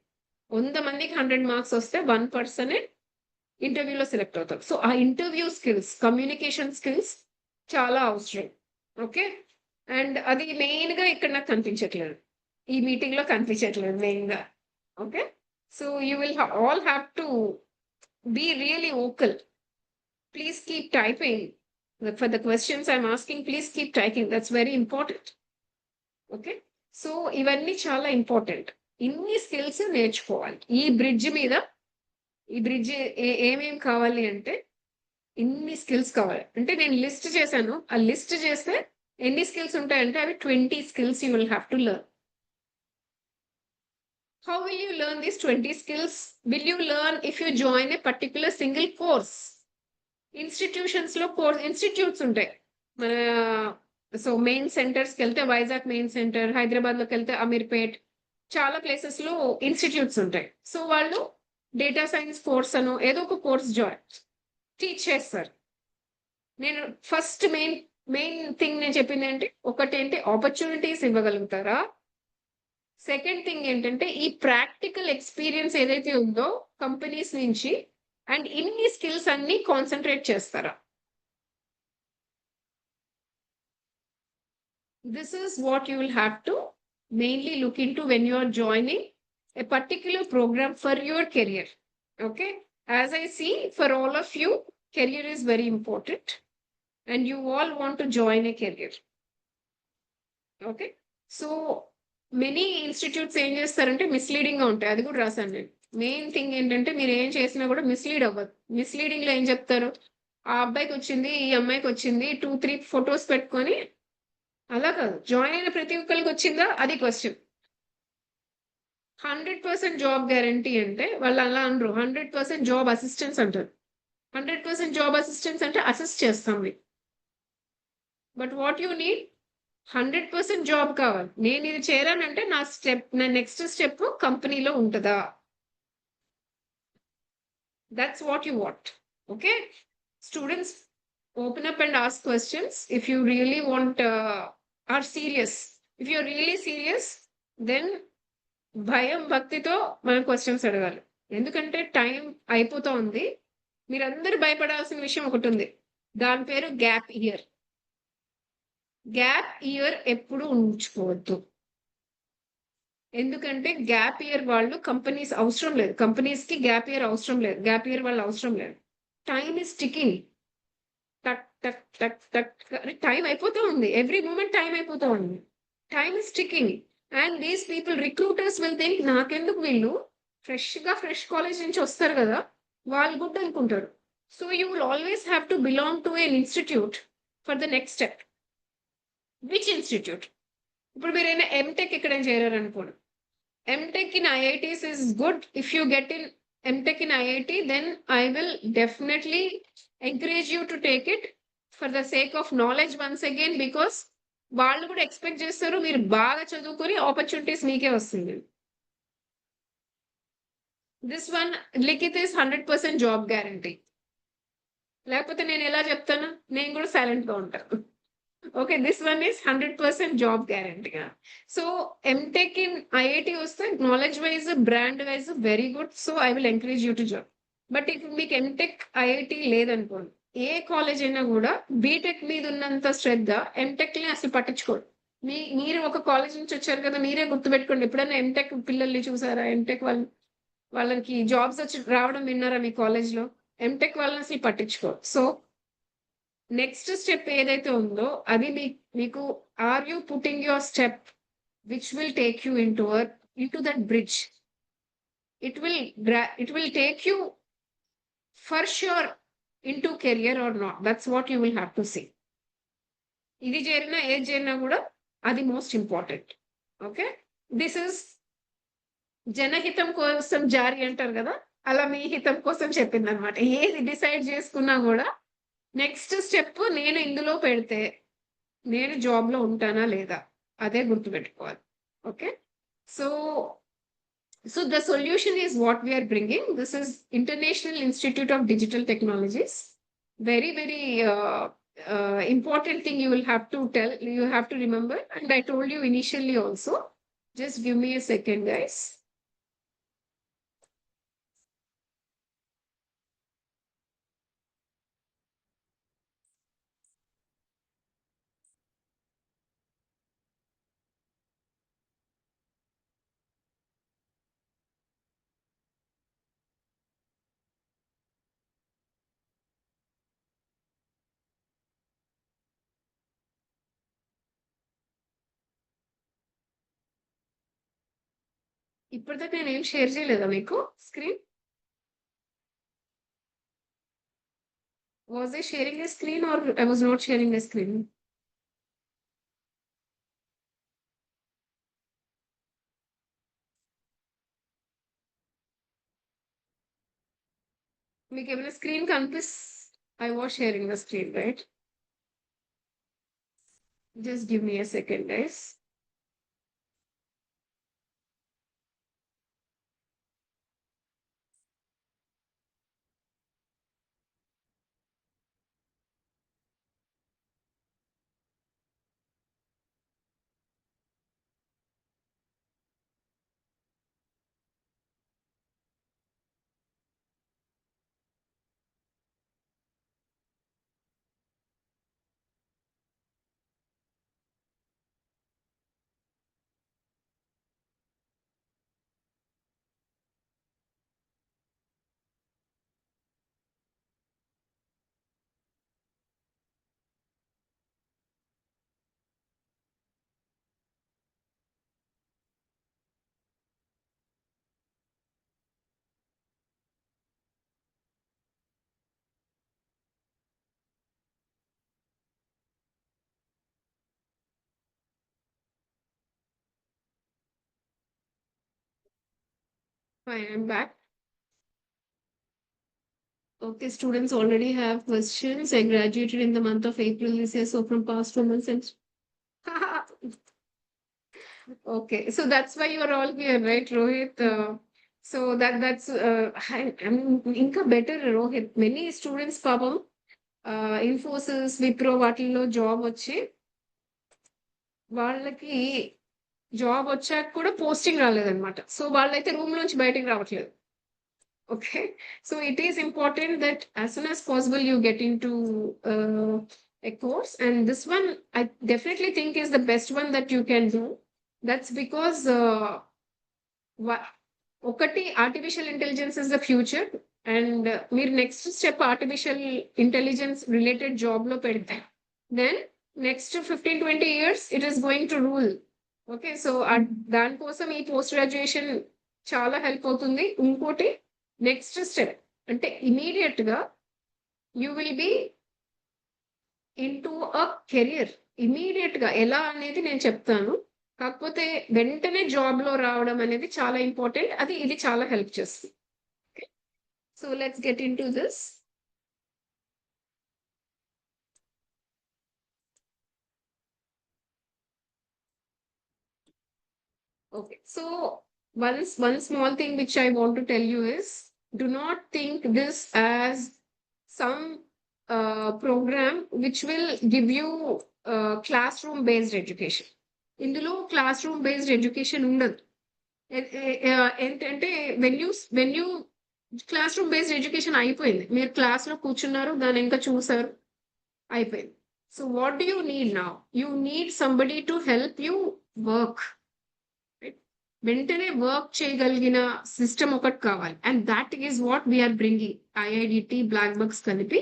100 మందికి 100 మార్క్స్ వస్తే 1% ఇంటర్వ్యూలో సెలెక్ట్ అవుతారు. సో ఆ ఇంటర్వ్యూ స్కిల్స్, కమ్యూనికేషన్ స్కిల్స్ చాలా అవసరం. ఓకే, అండ్ అది మెయిన్ గా ఇక్కడ నాకు కనిపించట్లేదు, ఈ మీటింగ్ లో కనిపించట్లేదు మెయిన్ గా. Okay, so you will all have to be really vocal. Please keep typing. For the questions I'm asking, please keep typing. That's very important. Okay, so ఇవన్నీ చాలా ఇంపార్టెంట్. ఇన్ని స్కిల్స్ నేర్చుకోవాలి. ఈ బ్రిడ్జ్ ఏమేం కావాలి అంటే ఇన్ని స్కిల్స్ కావాలి. అంటే నేను లిస్ట్ చేశాను, ఆ లిస్ట్ చేస్తే ఎన్ని స్కిల్స్ ఉంటాయంటే అవి 20 skills you will have to learn. How will you learn these 20 skills? Will you learn if you join a particular single course? Institutions లో ఇన్స్టిట్యూట్స్ ఉంటాయి మన. సో మెయిన్ సెంటర్స్ కి వెళ్తే వైజాగ్ మెయిన్ సెంటర్, హైదరాబాద్ లోకి వెళ్తే అమీర్పేట్, చాలా ప్లేసెస్ లో ఇన్స్టిట్యూట్స్ ఉంటాయి. సో వాళ్ళు డేటా సైన్స్ కోర్స్ అను ఏదో ఒక కోర్స్ టీచ్ చేస్తారు. నేను ఫస్ట్ మెయిన్ థింగ్ నేను చెప్పింది ఏంటి, ఒకటేంటి ఆపర్చునిటీస్ ఇవ్వగలుగుతారా, సెకండ్ థింగ్ ఏంటంటే ఈ ప్రాక్టికల్ ఎక్స్పీరియన్స్ ఏదైతే ఉందో కంపెనీస్ నుంచి, అండ్ ఇన్ని స్కిల్స్ అన్ని కాన్సన్ట్రేట్ చేస్తారా. This is what you will have to mainly look into when you are joining a particular program for your career. Okay, as I see, for all of you, career is very important and you all want to join a career. Okay, so many institutes ఏం చేస్తారంటే misleading గా ఉంటాయి. అది కూడా రాశాను నేను. Main thing ఏంటంటే మీరు ఏం చేసినా కూడా మిస్లీడ్ అవ్వదు. మిస్లీడింగ్ లో ఏం చెప్తారు, ఆ అబ్బాయికి వచ్చింది, ఈ అమ్మాయికి వచ్చింది, 2-3 ఫొటోస్ పెట్టుకొని, అలా కాదు. జాయిన్ అయిన ప్రతి ఒక్కరికి వచ్చిందా అది క్వశ్చన్. 100% జాబ్ గ్యారంటీ అంటే వాళ్ళు అలా అనరు. 100% జాబ్ అసిస్టెన్స్ అంటారు. 100% జాబ్ అసిస్టెన్స్ అంటే అసిస్ట్ చేస్తాం మీకు. But what you need 100% job కావాలి. నేను ఇది చేరానంటే నా నెక్స్ట్ స్టెప్ కంపెనీలో ఉంటుందా, that's what you want. Okay, students open up and ask questions if you really want are serious. If you're really serious then భయం భక్తితో మనం క్వశ్చన్స్ అడగాలి. ఎందుకంటే టైం అయిపోతా ఉంది. మీరందరూ భయపడాల్సిన విషయం ఒకటి ఉంది, దాని పేరు గ్యాప్ ఇయర్. గ్యాప్ ఇయర్ ఎప్పుడు ఉంచుకోవద్దు. ఎందుకంటే గ్యాప్ ఇయర్ వాళ్ళు కంపెనీస్ అవసరం లేదు. కంపెనీస్ కి గ్యాప్ ఇయర్ అవసరం లేదు. గ్యాప్ ఇయర్ వాళ్ళు అవసరం లేదు. Time is ticking. టక్ టక్ టక్ టక్ టైం అయిపోతూ ఉంది. ఎవ్రీ మూమెంట్ టైం అయిపోతూ ఉంది. Time is ticking and these people recruiters will think నాకెందుకు వీళ్ళు ఫ్రెష్ కాలేజ్ నుంచి వస్తారు కదా, వాళ్ళు గుడ్ అనుకుంటారు. So you will always have to belong to an institute for the next step. Which institute? ఇప్పుడు మీరు ఏదైనా ఎంటెక్ ఎక్కడైనా చేరారనుకోండి, MTech in IITs is good. If you get in MTech in IIT, then I will definitely encourage you to take it for the sake of knowledge once again, because వాళ్ళు కూడా expect చేస్తారు మీరు బాగా చదువుకొని opportunities మీకే వస్తుంది. This one Likhith is 100% job guarantee. లేకపోతే నేను ఎలా చెప్తాను, నేను కూడా సైలెంట్ గా ఉంటాను. Okay, this one is 100% job guarantee. So MTech in IIT వస్తే knowledge wise brand wise very good. So I will encourage you to job. But if మీకు MTech IIT లేదనుకోండి, ఏ కాలేజ్ అయినా కూడా బీటెక్ మీద ఉన్నంత శ్రద్ధ MTech ని అసలు పట్టించుకోడు. మీరు ఒక కాలేజ్ నుంచి వచ్చారు కదా, మీరే గుర్తుపెట్టుకోండి. ఎప్పుడైనా MTech పిల్లల్ని చూసారా? MTech వాళ్ళకి జాబ్స్ వచ్చి రావడం విన్నారా మీ కాలేజ్ లో? MTech వాళ్ళని అసలు పట్టించుకోరు. సో నెక్స్ట్ స్టెప్ ఏదైతే ఉందో అది మీకు, are you putting your step which will take you into that bridge. It will take you for sure into career or not. That's what you will have to see. ఇది చేరినా ఏది చేరినా కూడా అది most important. Okay, this is జనహితం కోసం జారీ అంటారు కదా, అలా మీ హితం కోసం చెప్పింది అనమాట. ఏది డిసైడ్ చేసుకున్నా కూడా నెక్స్ట్ స్టెప్ నేను ఇందులో పెడితే నేను జాబ్ లో ఉంటానా లేదా అదే గుర్తుపెట్టుకోవాలి. Okay, so the solution is what we are bringing. This is International Institute of Digital Technologies. Very important thing you will have to remember, and I told you initially also. Just give me a second, guys. ఇప్పటిదాకా నేను ఏం share చేయలేదా మీకు screen? Was I sharing a screen or I was not sharing a screen? మీకు ఏమైనా screen I was sharing the screen, right? Just give me a second, guys. Fine, I'm back. Okay, students already have questions. I graduated in the month of April this year, so from past 2 months and okay, so that's why you're all here, right, Rohit? So that's I'm ఇంకా better, Rohit. Many students పాపం Infosys, Wipro వాటిల్లో job వచ్చి వాళ్ళకి job వచ్చాక కూడా posting రాలేదన్నమాట. So వాళ్ళైతే room నుంచి బయటకు రావట్లేదు. Okay, so it is important that as soon as possible you get into a course, and this one I definitely think is the best one that you can do. That's because ఒకటి artificial intelligence is the future, and మీరు next step artificial intelligence related job లో పెడితే then next 15-20 years it is going to rule. Okay, so దానికోసం ఈ post graduation చాలా help అవుతుంది. ఇంకోటి next step అంటే ఇమీడియట్ గా you will be into a career. Immediate గా ఎలా అనేది నేను చెప్తాను. కాకపోతే వెంటనే జాబ్ లో రావడం అనేది చాలా ఇంపార్టెంట్. ఇది చాలా హెల్ప్ చేస్తుంది. So let's get in to this. Okay, so one small thing which I want to tell you is, do not think this as some program which will give you classroom based education. ఇందులో classroom based education ఉండదు. ఏంటంటే when you classroom based education అయిపోయింది. మీరు class లో కూర్చున్నారు, దాన్ని ఇంకా చూసారు, అయిపోయింది. So what do you need now? You need somebody to help you work. వెంటనే వర్క్ చేయగలిగిన సిస్టమ్ ఒకటి కావాలి. And that is what we're bringing. IIDT, Blackbucks కలిపి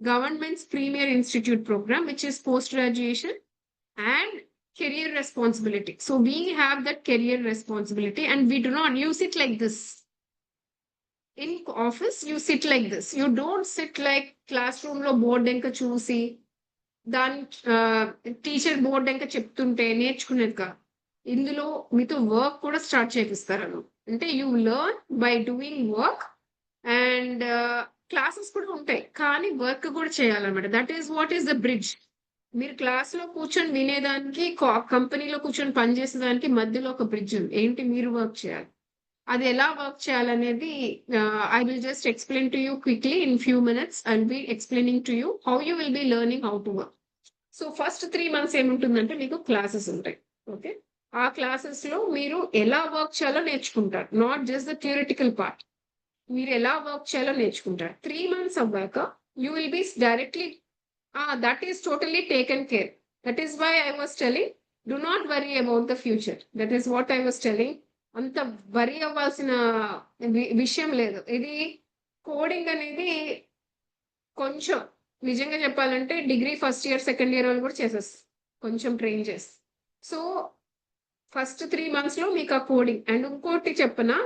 government's premier institute program which is post graduation and career responsibility. So we have that career responsibility and we do not use it like this. In office you sit like this. You don't sit like classroom లో board ఇంకా చూసి దాని teacher board ఇంకా చెప్తుంటే నేర్చుకునేది కాదు. ఇందులో మీతో వర్క్ కూడా స్టార్ట్ చేపిస్తారు. అంటే you learn by doing work and classes కూడా ఉంటాయి, కానీ వర్క్ కూడా చేయాలన్నమాట. That is what is the bridge. మీరు క్లాస్ లో కూర్చొని వినేదానికి, కంపెనీలో కూర్చొని పనిచేసేదానికి మధ్యలో ఒక బ్రిడ్జ్ ఉంది. ఏంటి? మీరు వర్క్ చేయాలి. అది ఎలా వర్క్ చేయాలనేది I will just explain to you quickly in few minutes. I will be explaining to you how you will be learning how to work. So first 3 months ఏముంటుందంటే మీకు క్లాసెస్ ఉంటాయి. ఓకే, ఆ classes లో మీరు ఎలా work చేయాలో నేర్చుకుంటారు. Not just the theoretical part. మీరు ఎలా వర్క్ చేయాలో నేర్చుకుంటారు. 3 months అవ్వాక you will be directly that is totally taken care. That is why I was telling, do not worry about the future. That is what I was telling. అంత worry అవ్వాల్సిన విషయం లేదు. ఇది కోడింగ్ అనేది కొంచెం నిజంగా చెప్పాలంటే degree first year, second year వాళ్ళు కూడా చేసేస్తారు, కొంచెం ట్రైన్ చేసి. సో ఫస్ట్ 3 months లో మీకు ఆ కోడింగ్. అండ్ ఇంకోటి చెప్పనా,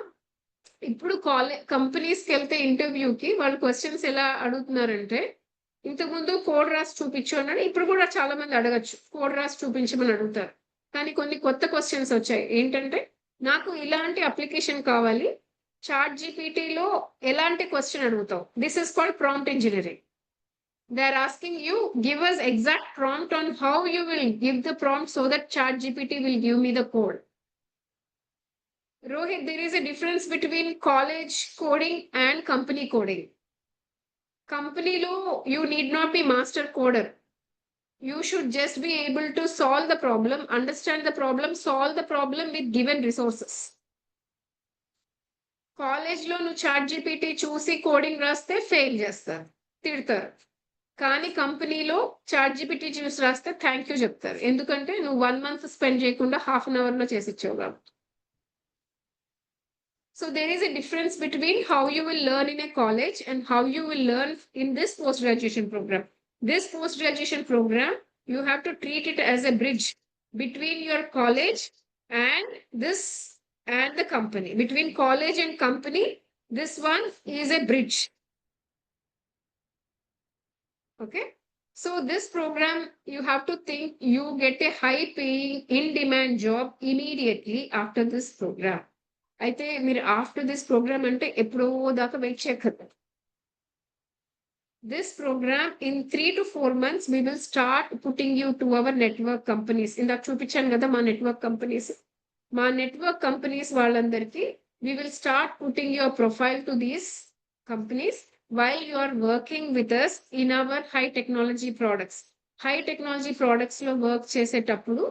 ఇప్పుడు కంపెనీస్కి వెళ్తే ఇంటర్వ్యూకి వాళ్ళు క్వశ్చన్స్ ఎలా అడుగుతున్నారంటే, ఇంతకుముందు కోడ్ రాసి చూపించు అన్నాడు, ఇప్పుడు కూడా చాలా మంది అడగచ్చు, కోడ్ రాసి చూపించమని అడుగుతారు. కానీ కొన్ని కొత్త క్వశ్చన్స్ వచ్చాయి. ఏంటంటే, నాకు ఇలాంటి అప్లికేషన్ కావాలి, చాట్ జీపీటీలో ఎలాంటి క్వశ్చన్ అడుగుతావు? This is called prompt engineering. They are asking you, give us exact prompt on how you will give the prompt so that ChatGPT will give me the code. Rohit, there is a difference between college coding and company coding. Company lo, you need not be master coder. You should just be able to solve the problem, understand the problem, solve the problem with given resources. College lo nu ChatGPT చూసి coding రాస్తే fail చేస్తారు, తిడతారు. కానీ కంపెనీలో ChatGPT చూసి రాస్తే thank you చెప్తారు. ఎందుకంటే నువ్వు 1 month స్పెండ్ చేయకుండా హాఫ్ అన్ అవర్ లో చేసి ఇచ్చావు కాబట్టి. So there is a difference between how you will learn in a college and how you will learn in this post graduation program. This post graduation program you have to treat it as a bridge between your college and this and the company. Between college and company, this one is a bridge. Okay, so this program, you have to think you get a high paying in demand job immediately after this program. అయితే మీరు after this programme అంటే ఎప్పుడో దాకా wait చేయక్కర్లేదు. This program in 3 to 4 months we will start putting you to our network companies. ఇందాక చూపించాను కదా మా నెట్వర్క్ కంపెనీస్. మా నెట్వర్క్ కంపెనీస్ వాళ్ళందరికీ we will start putting your profile to these companies while you are working with us in our high technology products. High technology products లో work చేసేటప్పుడు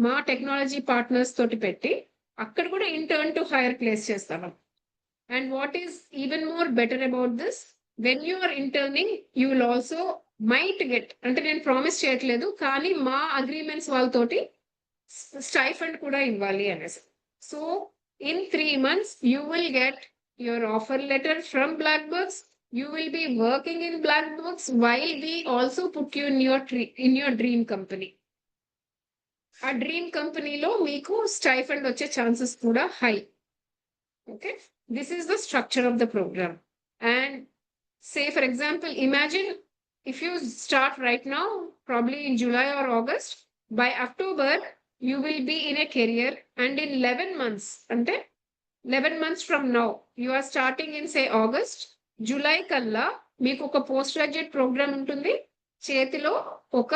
మా technology partners తోటి పెట్టి అక్కడ కూడా ఇంటర్న్ టు హైర్ ప్లేస్ చేస్తాము. And what is even more better about this, when you are interning you will also might get, అంటే నేను ప్రామిస్ చేయట్లేదు కానీ మా అగ్రిమెంట్స్ వాళ్ళతోటి స్టైఫండ్ కూడా ఇవ్వాలి అనేసి. So in 3 months you will get your offer letter from BlackBucks. You will be working in BlackBucks while we also put you in your dream company. A dream company lo meeku stipend వచ్చే chances kuda high. Okay, this is the structure of the program. And say, for example, imagine if you start right now, probably in July or August, by October, you will be in a career, and in 11 months, ante 11 months from now, you are starting in say August, July kalla, మీకు ఒక post graduate programme ఉంటుంది, చేతిలో ఒక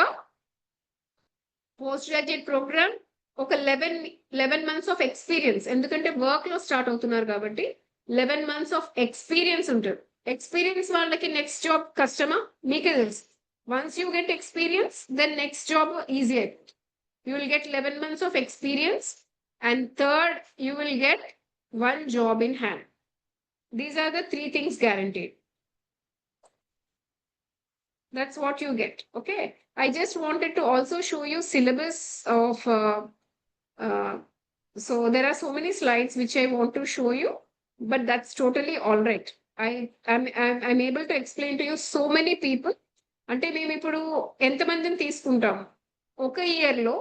post graduate programme, ఒక 11 months of experience, ఎందుకంటే work లో start అవుతున్నారు కాబట్టి 11 months ఆఫ్ ఎక్స్పీరియన్స్ ఉంటుంది. ఎక్స్పీరియన్స్ వాళ్ళకి నెక్స్ట్ జాబ్ కష్టమా మీకే తెలుసు. Once you get experience, then next job easy అయిపోతుంది. You will get 11 months of experience, and third you will get one job in hand. These are the 3 things guaranteed. That's what you get. Okay, I just wanted to also show you syllabus of so there are so many slides which I want to show you, but that's totally all right. I'm able to explain to you so many people. అంటే మేము ఇప్పుడు ఎంతమందిని తీసుకుంటాం ఒక ఇయర్లో?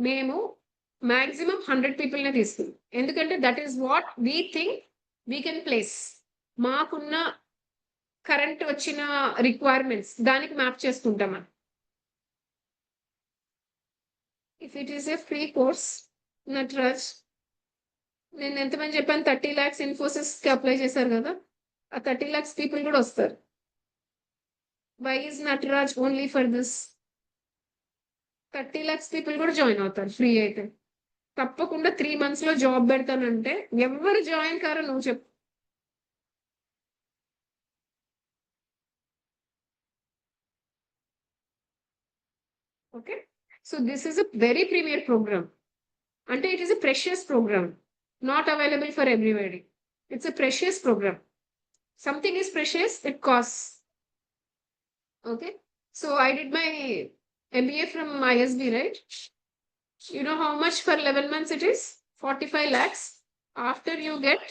మేము maximum 100 పీపుల్నే తీసుకుంటాం. ఎందుకంటే that is what we think we can place. మాకున్న కరెంట్ వచ్చిన రిక్వైర్మెంట్స్ దానికి మ్యాప్ చేసుకుంటాం మనం. If it is a free course, Nataraj, నేను ఎంతమంది చెప్పాను, 30 lakhs ఇన్ఫోసిస్కి అప్లై చేశారు కదా, ఆ 30 lakhs పీపుల్ కూడా వస్తారు. Why is Nataraj only for this? 30 lakhs people కూడా జాయిన్ అవుతారు ఫ్రీ అయితే. తప్పకుండా 3 months లో జాబ్ పెడతానంటే ఎవరు జాయిన్ కారో నువ్వు చెప్పు. Okay, so this is a very premier program. అంటే it is a precious program, not available for everybody. It's a precious program. Something is precious, it cost. Okay, so I did my MBA from ISB, right? You know how much for 11 months it is? 45 lakhs after you get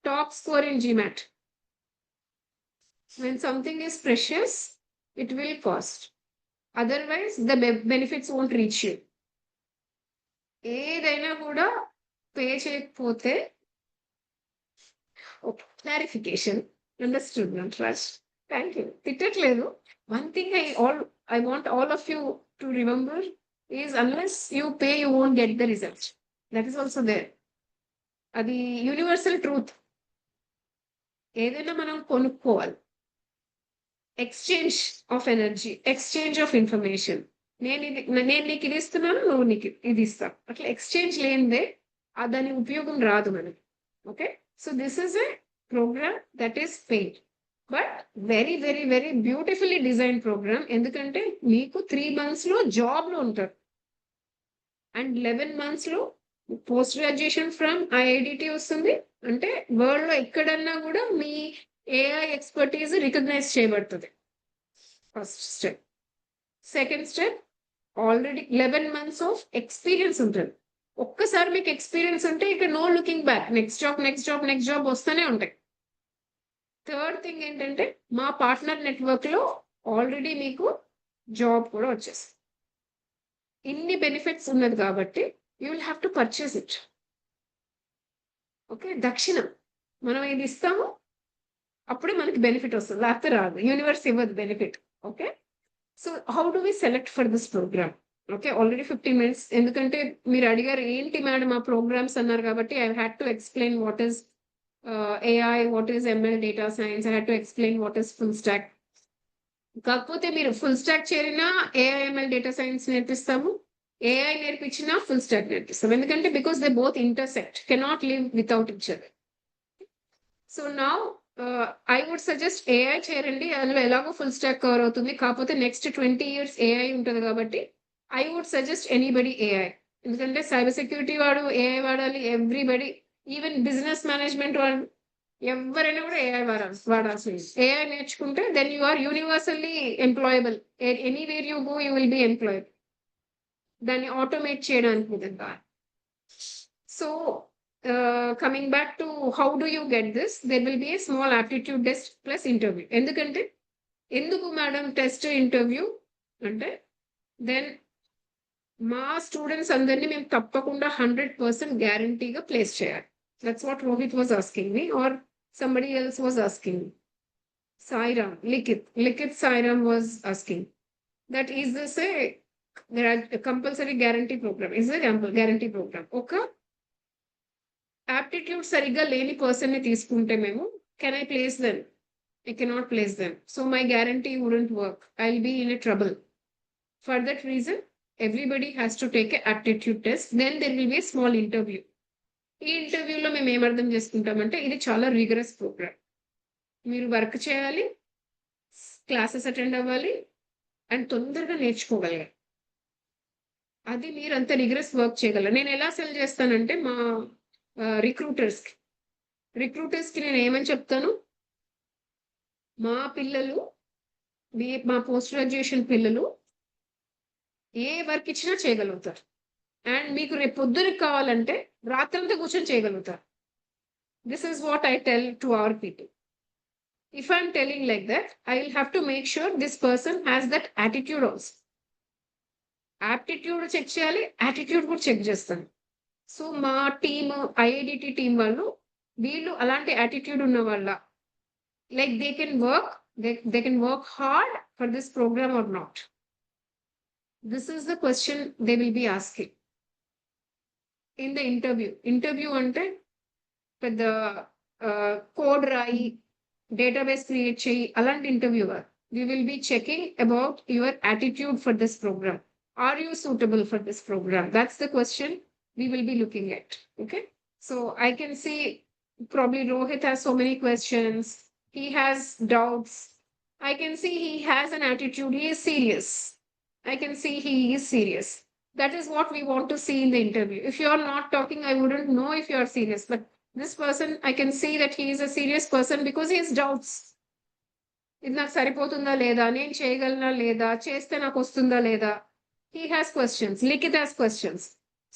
top score in GMAT. When something is precious, it will cost. Otherwise, the benefits won't reach you. ఏదైనా కూడా pay చేయకపోతే, clarification, understood Nataraj, thank you. తిట్టట్లేదు. One thing I want all of you to remember is unless you pay, you won't get the result. That is also there. అది universal truth. ఏదైనా మనం కొనుక్కోవాలి. Exchange of energy, exchange of information. నేను నీకు ఇది ఇస్తున్నాను, నువ్వు నీకు ఇది ఇస్తాను. అట్లా ఎక్స్చేంజ్ లేనిదే దాని ఉపయోగం రాదు మనకి. Okay, so this is a program that is paid, but very very very beautifully design program. ఎందుకంటే మీకు 3 months లో జాబ్ లో ఉంటారు, అండ్ 11 months లో పోస్ట్ గ్రాడ్యుయేషన్ ఫ్రమ్ IIDT వస్తుంది. అంటే వరల్డ్ లో ఎక్కడన్నా కూడా మీ AI ఎక్స్పర్టీజ్ రికగ్నైజ్ చేయబడుతుంది. First step. Second step, already 11 months of experience ఉంటుంది. ఒక్కసారి మీకు ఎక్స్పీరియన్స్ ఉంటే ఇక no looking back, next job next job next job వస్తూనే ఉంటాయి. థర్డ్ థింగ్ ఏంటంటే మా పార్ట్నర్ నెట్వర్క్ లో ఆల్రెడీ మీకు జాబ్ కూడా వచ్చేస్తుంది. ఇన్ని బెనిఫిట్స్ ఉన్నది కాబట్టి you will have to purchase it. Okay, దక్షిణం మనం ఇది ఇస్తాము, అప్పుడే మనకి బెనిఫిట్ వస్తుంది, లేకపోతే రాదు. యూనివర్స్ ఇవ్వదు benefit. Okay, so how do we select for this program? Okay, already 15 minutes. ఎందుకంటే మీరు అడిగారు ఏంటి మేడం ఆ ప్రోగ్రామ్స్ అన్నారు కాబట్టి I had to explain what is AI, what is ML, data science. I had to explain what is full stack. కాకపోతే మీరు full stack చేరినా AI, ML, data science నేర్పిస్తాము, AI నేర్పించినా ఫుల్ స్టాక్ నేర్పిస్తాము. ఎందుకంటే because they both intersect, cannot live without each other. So now I would suggest AI చేరండి, అందులో ఎలాగో ఫుల్ స్టాక్ కవర్ అవుతుంది. కాకపోతే నెక్స్ట్ 20 years AI ఉంటుంది కాబట్టి I would suggest anybody AI. ఎందుకంటే సైబర్ సెక్యూరిటీ వాడు AI వాడాలి, ఎవ్రీబడి, ఈవెన్ బిజినెస్ మేనేజ్మెంట్ వాళ్ళు ఎవరైనా కూడా AI వాడాల్సింది. AI నేర్చుకుంటే then you are universally employable. Anywhere you go you will be employable. దాన్ని ఆటోమేట్ చేయడానికి విధంగా. So coming back to how do you get this, there will be a small aptitude test plus interview. ఎందుకు madam test interview అంటే, then మా students అందరినీ మేము తప్పకుండా 100% గ్యారంటీగా ప్లేస్ చేయాలి. That's what Rohit was asking me, or somebody else was asking me. Sairam, Likit Sairam was asking that is this a compulsory guarantee program? Is a guarantee program? Okay. Aptitude సరిగ్గా లేని person ని తీసుకుంటే మేము can I place them? I cannot place them. So my guarantee wouldn't work. I'll be in a trouble. For that reason, everybody has to take an aptitude test. Then there will be a small interview. ఈ ఇంటర్వ్యూలో మేము ఏమర్థం చేసుకుంటామంటే ఇది చాలా rigorous programme. మీరు work చేయాలి, classes attend అవ్వాలి and తొందరగా నేర్చుకోగలగాలి. అది మీరు అంత రిగరస్ వర్క్ చేయగలరు. నేను ఎలా సెల్ చేస్తానంటే మా రిక్రూటర్స్కి నేను ఏమని చెప్తాను, మా పిల్లలు మా పోస్ట్ గ్రాడ్యుయేషన్ పిల్లలు ఏ వర్క్ ఇచ్చినా చేయగలుగుతారు. అండ్ మీకు రేపు పొద్దునకి కావాలంటే రాత్రంతా కూర్చొని చేయగలుగుతారు. This is what I tell to our people. If I'm telling like that, I will have to make sure this person has that attitude also. Aptitude check చేయాలి, యాటిట్యూడ్ కూడా చెక్ చేస్తాను. సో మా టీమ్ ఐఐడిటి టీం వాళ్ళు వీళ్ళు అలాంటి యాటిట్యూడ్ ఉన్న వాళ్ళ, like they can work hard for this program or not. This is the question they will be asking in the interview అంటే పెద్ద కోడ్ రాయి, database create చేయి అలాంటి interviewer. We will be checking about your attitude for this program. Are you suitable for this program? That's the question we will be looking at. Okay. So I can see probably Rohit has so many questions. He has doubts. I can see he has an attitude. He is serious. I can see he is serious. That is what we want to see in the interview. If you are not talking, I wouldn't know if you are serious. But this person, I can see that he is a serious person because he has doubts. ఇది నాకు సరిపోతుందా లేదా, నేను చేయగలనా లేదా, చేస్తే నాకు వస్తుందా లేదా. He has questions. Likit has questions.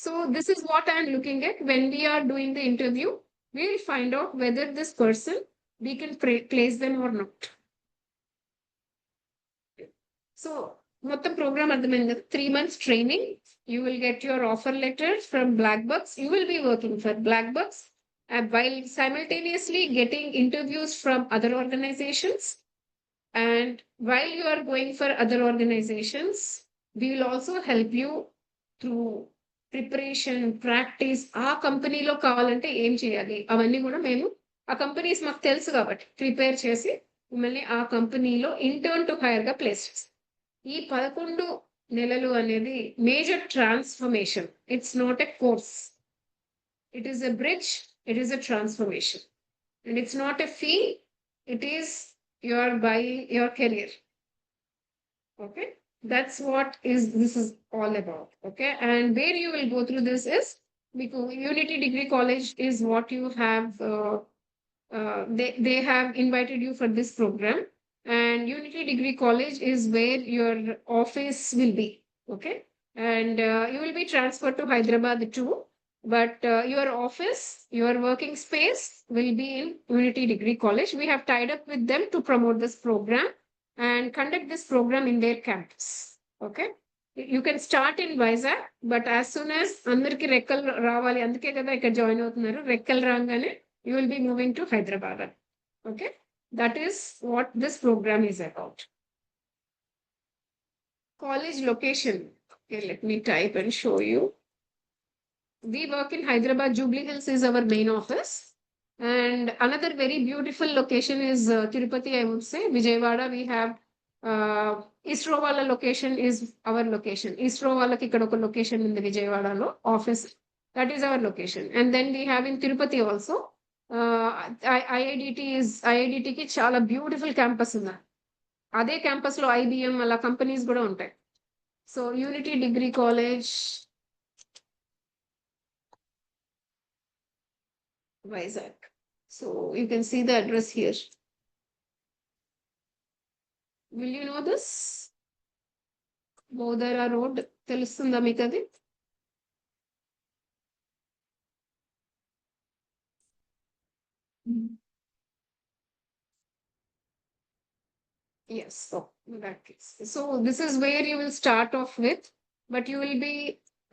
So this is what I am looking at. When we are doing the interview, we will find out whether this person, we can place them or not. So మొత్తం programme అర్థమైంది కదా. 3 months training. You will get your offer letter from BlackBucks. You will be working for BlackBucks while simultaneously getting interviews from other organizations. And while you are going for other organizations, we will also help you through preparation, practice. ఆ కంపెనీలో కావాలంటే ఏం చేయాలి అవన్నీ కూడా మేము, ఆ companies మాకు తెలుసు కాబట్టి ప్రిపేర్ చేసి మిమ్మల్ని ఆ కంపెనీలో ఇంటర్న్ టు హైర్ గా ప్లేస్ చేస్తాం. ఈ 11 నెలలు అనేది major transformation. It's not a course, it is a bridge, it is a transformation, and it's not a fee, it is your buying your career. Okay, that's what this is all about. Okay, and where you will go through this is because Unity Degree College is what you have they have invited you for this program, and Unity Degree College is where your office will be. Okay, and you will be transferred to Hyderabad too. But your office, your working space will be in Unity Degree College. We have tied up with them to promote this program and conduct this program in their campus. Okay. You can start in Vizag, but as soon as andarki rekkal ravali, anduke kada ikkada join avutunnaru, rekkal rangane you will be moving to Hyderabad. Okay. That is what this program is about. College location. Okay, let me type and show you. We work in Hyderabad. Jubilee Hills is our main office. And another very beautiful location is Tirupati, I would say. Vijayawada, we have ISRO wala location is our location. ISRO wala ki ikkada oka location in the Vijayawada lo office. That is our location. And then we have in Tirupati also. IIDT ki chala beautiful campus unna. Ade campus lo IBM ala companies kuda untayi. So Unity Degree College, Vizag. So you can see the address here. Will you know this? Bodara Road, తెలుస్తుందా మీకు అది? Yes, so in that case. So this is where you will start off with, but you will be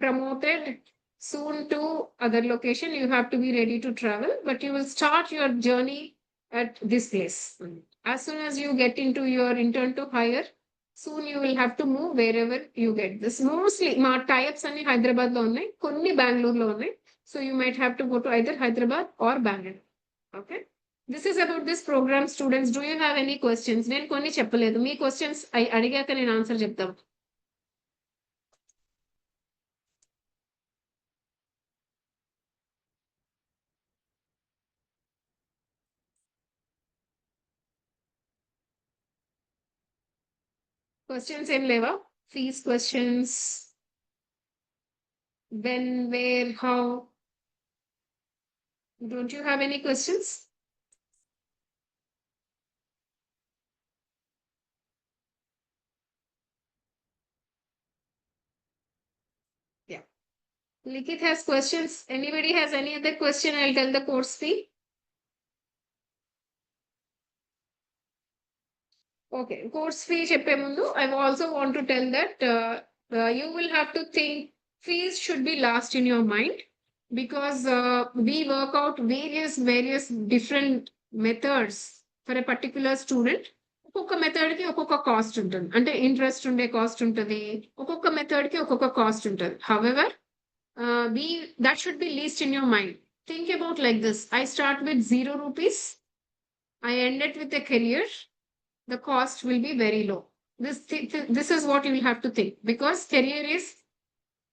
promoted soon to other location. You have to be ready to travel, but you will start your journey at this place. As soon as you get into your intern to hire, soon you will have to move wherever you get this. Mostly మా types అన్ని హైదరాబాద్ లో ఉన్నాయి, కొన్ని బెంగళూరులో ఉన్నాయి. So you might have to go to either Hyderabad or Bangalore. Okay. This is about this program, students. Do you have any questions? నేను కొన్ని చెప్పలేదు, మీ క్వశ్చన్స్ అడిగాక నేను ఆన్సర్ చెప్తాను. Questions ఏం లేవా? Fees questions. When, where, how? Don't you have any questions? Yeah. Likith has questions. Anybody has any other question? I'll tell the course fee. Okay, course fee చెప్పే ముందు I also want to tell that you will have to think fees should be last in your mind, because we work out various different methods for a particular student. ఒక్కొక్క method కి ఒక్కొక్క cost ఉంటుంది, అంటే interest ఉండే cost ఉంటుంది, ఒక్కొక్క method కి ఒక్కొక్క కాస్ట్ ఉంటుంది. However, that should be least in your mind. Think about like this: I start with 0 rupees, I end it with a career, the cost will be very low. This is what you will have to think, because career is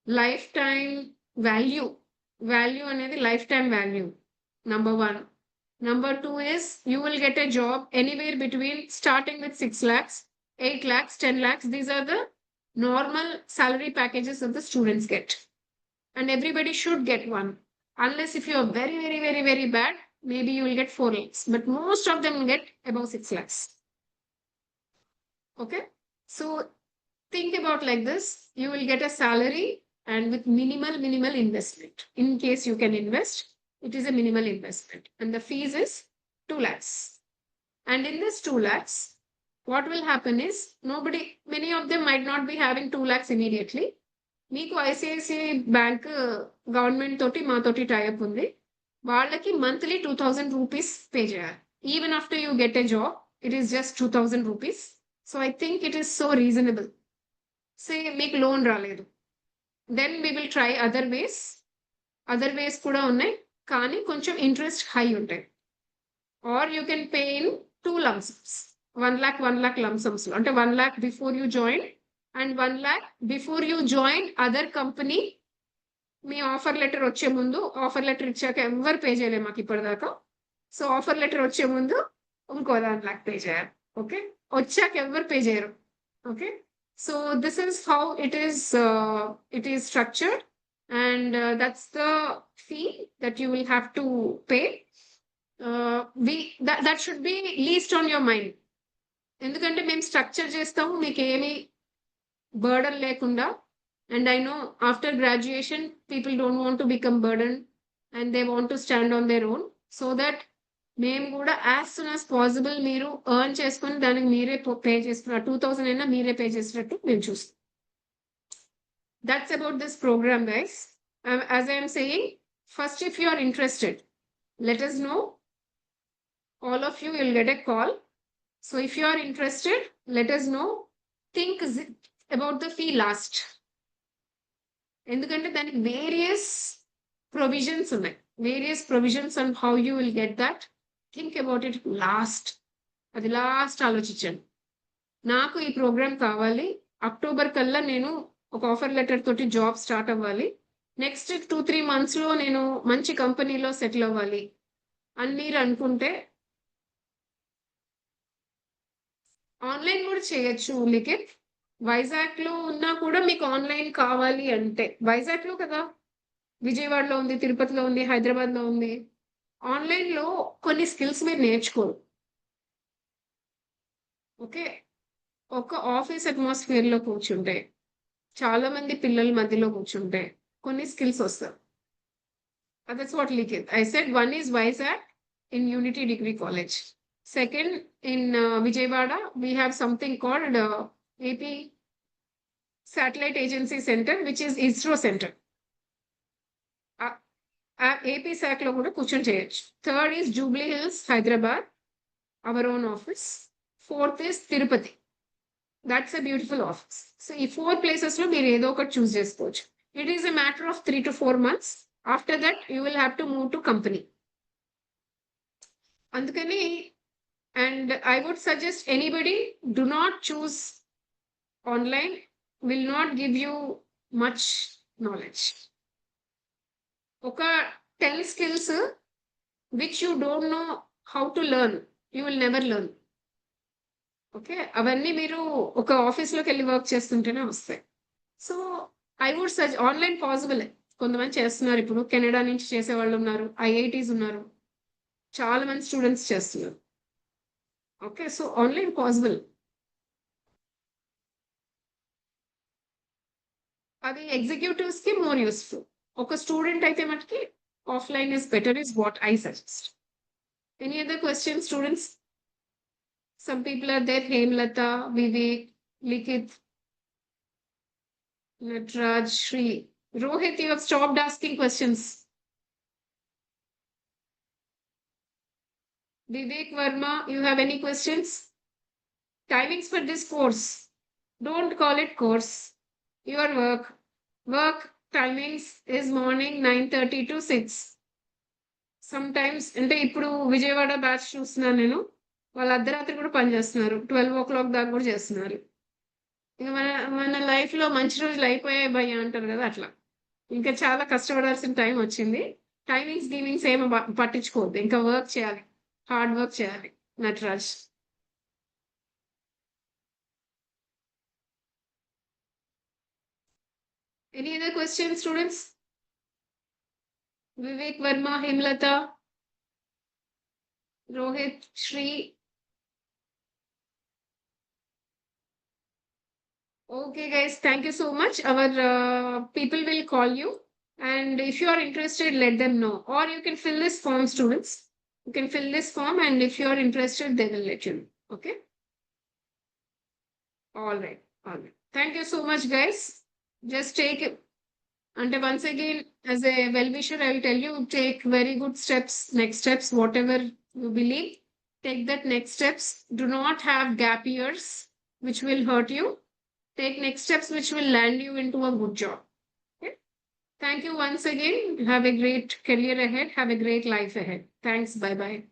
lifetime value. Value అనేది lifetime value. Number one. Number two is you will get a job anywhere between starting with 6 lakhs, 8 lakhs, 10 lakhs. These are the normal salary packages that the students get. And everybody should get one. Unless if you are very bad, maybe you will get 4 lakhs. But most of them will get above 6 lakhs. Okay, so think about like this: you will get a salary and with minimal investment. In case you can invest, it is a minimal investment, and the fees is 2 lakhs. And in this 2 lakhs, what will happen is many of them might not be having 2 lakhs immediately. మీకు ICICI bank government తోటి మా తోటి tie up ఉంది, వాళ్ళకి monthly 2000 rupees pay చేయాలి. Even after you get a job, it is just 2000 rupees. So I think it is so reasonable. Say make loan రాలేదు, then we will try other ways. Other ways కూడా ఉన్నాయి, కానీ కొంచెం interest high ఉంటాయి. Or you can pay in 2 lump sums. 1 lakh lump sums లో, అంటే 1 lakh before you join and 1 lakh before you join other company. Me offer letter వచ్చే ముందు, offer letter ఇచ్చాక ఎవరు పే చేయలేము మాకు ఇప్పటిదాకా. సో ఆఫర్ లెటర్ వచ్చే ముందు ఇంకో 1 lakh పే చేయాలి. ఓకే, వచ్చాక ఎవరు పే చేయరు. Okay, so this is how it is structured, and that's the fee that you will have to pay. That should be least on your mind. ఎందుకంటే మేము structure చేస్తాము, మీకు ఏమి బర్డన్ లేకుండా. And I know after graduation people don't want to become burden and they want to stand on their own. So that మేము కూడా as soon as possible మీరు earn చేసుకుని దానికి మీరే పే చేసుకున్నారు, 2000 అయినా మీరే పే చేసినట్టు మేము చూస్తాం. That's about this program guys. As I'm saying, first if you are interested, let us know. All of you will get a call. So if you are interested, let us know. Think about the fee last. ఎందుకంటే దానికి various provisions ఉన్నాయి, various provisions on how you will get that. Think about it last. అది last ఆలోచించండి. నాకు ఈ programme కావాలి, October కల్లా నేను ఒక ఆఫర్ లెటర్ తోటి జాబ్ స్టార్ట్ అవ్వాలి, నెక్స్ట్ 2-3 months లో నేను మంచి కంపెనీలో సెటిల్ అవ్వాలి అని మీరు అనుకుంటే ఆన్లైన్ కూడా చేయొచ్చు. లిఖిత్, వైజాగ్ లో ఉన్నా కూడా మీకు ఆన్లైన్ కావాలి అంటే, వైజాగ్ లో కదా, విజయవాడలో ఉంది, తిరుపతిలో ఉంది, హైదరాబాద్ లో ఉంది. ఆన్లైన్ లో కొన్ని స్కిల్స్ మీరు నేర్చుకోరు. ఓకే, ఒక ఆఫీస్ అట్మాస్ఫియర్ లో కూర్చుంటే, చాలా మంది పిల్లల మధ్యలో కూర్చుంటే కొన్ని స్కిల్స్ వస్తాయి. That's what Likhith I said. One is Vizag in unity degree college. Second, in Vijayawada we have something called AP Satellite Agency Center, which is ISRO Center. AP శాఖలో కూడా కూర్చొని చేయొచ్చు. Third is Jubilee Hills, Hyderabad, our own office. Fourth is Tirupati. That's a beautiful office. So ఈ 4 places లో మీరు ఏదో ఒకటి choose చేసుకోవచ్చు. It is a matter of 3 to 4 months. After that you will have to move to company. అందుకని and I would suggest anybody do not choose online, will not give you much knowledge. ఒక 10 skills which you don't know how to learn, you will never learn. Okay, అవన్నీ మీరు ఒక ఆఫీస్లోకి వెళ్ళి work చేస్తుంటేనే వస్తాయి. So I would online possible. కొంతమంది చేస్తున్నారు, ఇప్పుడు కెనడా నుంచి చేసే వాళ్ళు ఉన్నారు, ఐఐటీస్ ఉన్నారు, చాలా మంది స్టూడెంట్స్ చేస్తున్నారు. Okay, so online possible. అది ఎగ్జిక్యూటివ్స్ కి మోర్ యూస్ఫుల్. ఒక స్టూడెంట్ అయితే మటుకి offline is better is what I suggest. Any other question students? Some people are there, Hemlata, Vivek, Likith, Natraj, Shri. Rohit, you have stopped asking questions. Vivek Verma, you have any questions? Timings for this course. Don't call it course. Your work. Work timings is morning 9:30 to 6. Sometimes, అంటే ఇప్పుడు Vijayawada batch చూస్తున్నాను నేను, వాళ్ళు అర్ధరాత్రి కూడా పని చేస్తున్నారు, 12 o'clock దాకా కూడా చేస్తున్నారు. ఇంకా మన లైఫ్లో మంచి రోజులు అయిపోయాయి భయ్య అంటారు కదా, అట్లా ఇంకా చాలా కష్టపడాల్సిన టైం వచ్చింది. టైమింగ్స్ గీమింగ్స్ ఏమో పట్టించుకోవద్దు, ఇంకా వర్క్ చేయాలి, హార్డ్ వర్క్ చేయాలి. Nataraj. Any other question students? Vivek Varma, Hemalatha, Rohit, Sri. Okay, guys, thank you so much. Our people will call you. And if you are interested, let them know. Or you can fill this form, students. You can fill this form, and if you are interested, they will let you know. Okay? All right. All right. Thank you so much, guys. Just take it. And once again, as a well-wisher, I will tell you, take very good steps, next steps, whatever you believe. Take that next steps. Do not have gap years, which will hurt you. Take next steps which will land you into a good job. Okay? Thank you once again. Have a great career ahead. Have a great life ahead. Thanks. Bye-bye.